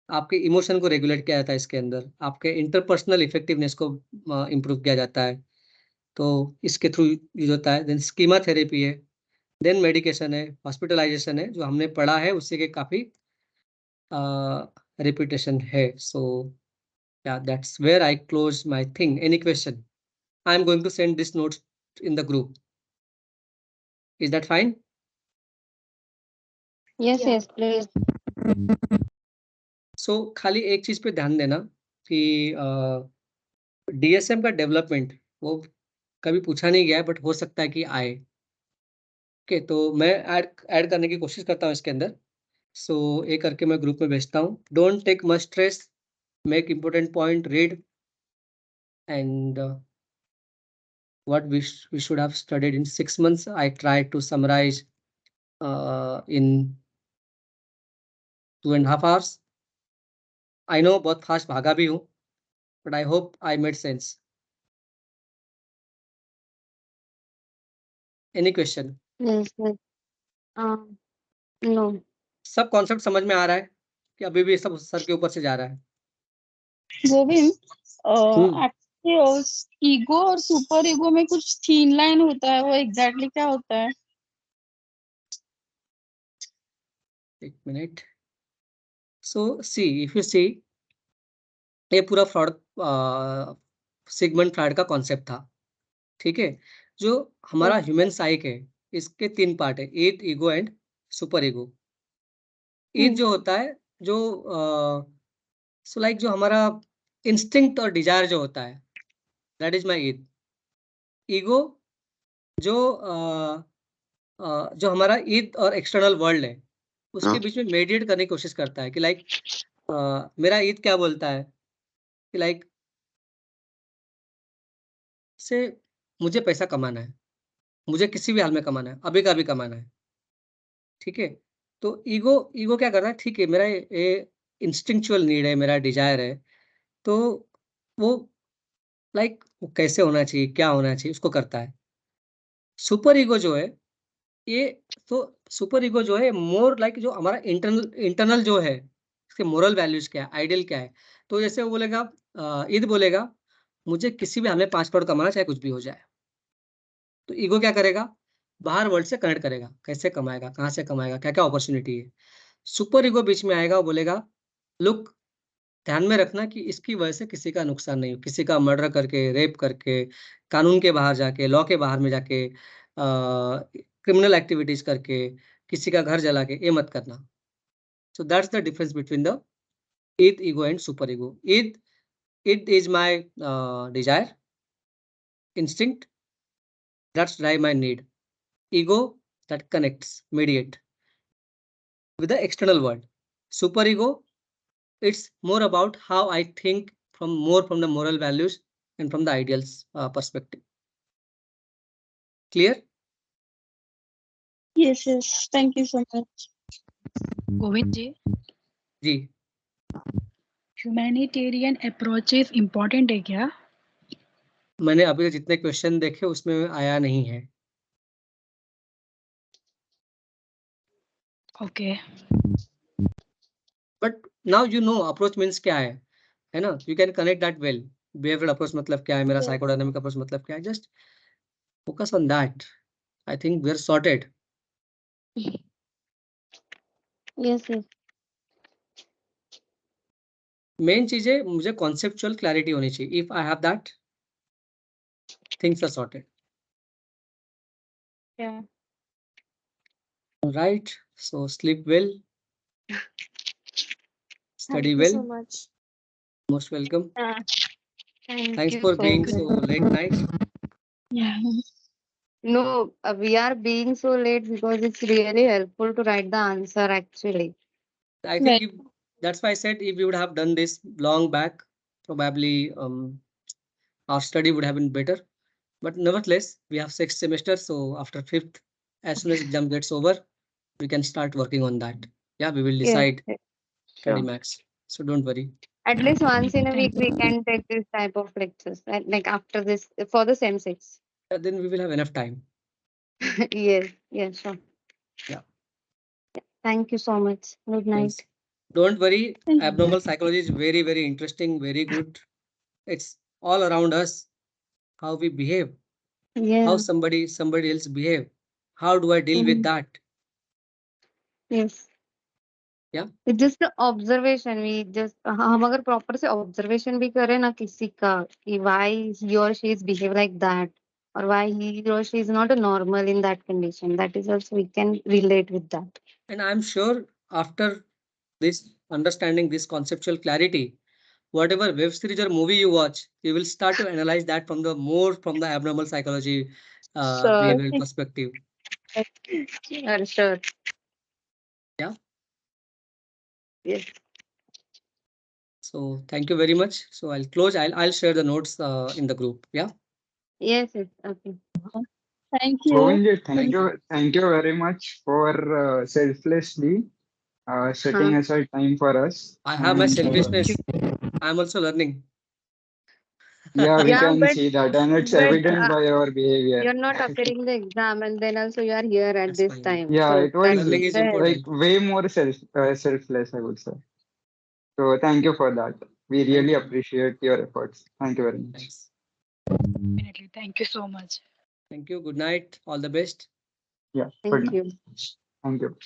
आपके इमोशन को रेगुलेट किया जाता है इसके अंदर, आपके इंटरपर्सनल इफेक्टिवनेस को इम्प्रूव किया जाता है, तो इसके थ्रू यूज होता है। देन स्कीमा थेरेपी है, देन मेडिकेशन है, हॉस्पिटलाइजेशन है, जो हमने पढ़ा है उससे के काफ़ी रिपीटेशन है। सो yeah, that's where I close my thing. Any question? I'm going to send this notes in the group. Is that fine? Yes, please. So खाली एक चीज पे ध्यान देना कि डीएसएम का डेवलपमेंट वो कभी पूछा नहीं गया है, बट हो सकता है कि आए। ओके, तो मैं ऐड करने की कोशिश करता हूँ इसके अंदर। सो ये करके मैं ग्रुप में भेजता हूँ। Don't take much stress, make important point, read, and what we should have studied in 6 months. I tried to summarize in 2.5 hours. I know बहुत फास्ट भागा भी हूँ, but I hope I made sense. Any question? Yes, yes. No. सब कॉन्सेप्ट समझ में आ रहा है कि अभी भी सब सर के ऊपर से जा रहा है? गोविंद, ईगो और सुपर ईगो में कुछ थीन लाइन होता है, वो एग्जैक्टली क्या होता है? एक minute. So see, if you see, ये पूरा फ्रॉड सिगमंड फ्रॉड का कॉन्सेप्ट था, ठीक है? जो हमारा ह्यूमन साइक है, इसके 3 पार्ट है, Eid, ego and super ego. Eid जो होता है, जो सो लाइक जो हमारा इंस्टिंक्ट और डिजायर जो होता है, that is my Eid. Ego जो जो हमारा ईद और एक्सटर्नल वर्ल्ड है, उसके बीच में मेडिएट करने की कोशिश करता है कि लाइक मेरा ईद क्या बोलता है कि लाइक से मुझे पैसा कमाना है, मुझे किसी भी हाल में कमाना है, अभी का अभी कमाना है, ठीक है? तो ईगो ईगो क्या करता है, ठीक है, मेरा ये इंस्टिंक्चुअल नीड है, मेरा डिजायर है, तो वो लाइक वो कैसे होना चाहिए, क्या होना चाहिए, उसको करता है. सुपर ईगो जो है, ये तो सुपर ईगो जो है मोर लाइक जो हमारा इंटरनल जो है, इसके मोरल वैल्यूज क्या है, आइडियल क्या है. तो जैसे वो बोलेगा, ईद बोलेगा, मुझे किसी भी हाल में 5 करोड़ कमाना, चाहे कुछ भी हो जाए. तो ईगो क्या करेगा, बाहर वर्ल्ड से कनेक्ट करेगा, कैसे कमाएगा, कहाँ से कमाएगा, क्या क्या अपॉर्चुनिटी है. सुपर ईगो बीच में आएगा, वो बोलेगा, लुक, ध्यान में रखना कि इसकी वजह से किसी का नुकसान नहीं हो, किसी का मर्डर करके, रेप करके, कानून के बाहर जाके, लॉ के बाहर में जाके, क्रिमिनल एक्टिविटीज करके, किसी का घर जला के, ये मत करना. So that's the difference between the id ego and super ego. Id is my desire, instinct, that's drive my need. Ego, that connects, mediate with the external world. Super ego, it's more about how I think from the moral values and from the ideals perspective. Clear? Yes, yes. Thank you so much. Govind ji, जी. ह्यूमैनिटेरियन अप्रोचेस इम्पोर्टेंट है क्या? मैंने अभी जितने क्वेश्चन देखे उसमें आया नहीं है. Okay. But now you know approach means क्या है ना? You can connect that well. Behavioural approach मतलब क्या है, मेरा साइकोडायनामिक अप्रोच मतलब क्या है, just focus on that. I think we are sorted. Yes, yes. मेन चीज है, मुझे कॉन्सेप्चुअल क्लैरिटी होनी चाहिए. If I have that, things are sorted. Yeah. Right. So sleep well, study Thank you well. so much. Most welcome. Thank Thanks you for so being much. so late night. Yeah. No, we are being so late because it's really helpful to write the answer actually. I think that's why I said if we would have done this long back, probably our study would have been better. But nevertheless, we have 6th semester, so after 5th, as soon as exam gets over, we can start working on that. Yeah, we will Yes, decide yes, study sure. max. So don't worry. At least once in a week Thank we can take this type of lectures. Like after this for the sem 6. Then we will have enough time. Yes, yes, sure. Yeah. Thank you so much. Good night. Yes. Don't worry. Thank you. Abnormal psychology is very, very interesting, very good. It's all around us. How we behave, Yeah. how somebody else behave, how do I deal with that? Yes. Yeah. It's just the observation. We just हम अगर proper से observation भी करें ना किसी का कि why he or she is behave like that or why he or she is not a normal in that condition. That is also we can relate with that. And I'm sure after this understanding this conceptual clarity, whatever web series or movie you watch, you will start to analyze that from the abnormal psychology Sure. behavioral perspective. Sure. Yeah. Yes. So thank you very much. So I'll close. I'll share the notes in the group. Yeah. Yes. Yes. Okay. Thank you. Govinji, thank you very much for selflessly setting aside time for us. I have my And, selfishness. I'm also learning. yeah, we Yeah, can but see that, and it's but evident by our behavior. you're not appearing the exam, and then also you are here at That's this fine. time. Yeah, So it was Learning is the like important. way more selfless, I would say. So thank you for that. We really you. appreciate your efforts. Thank you very much. Thanks. Definitely. Thank you so much. Thank you. Good night. All the best. Yeah, good thank night. you. Thank you.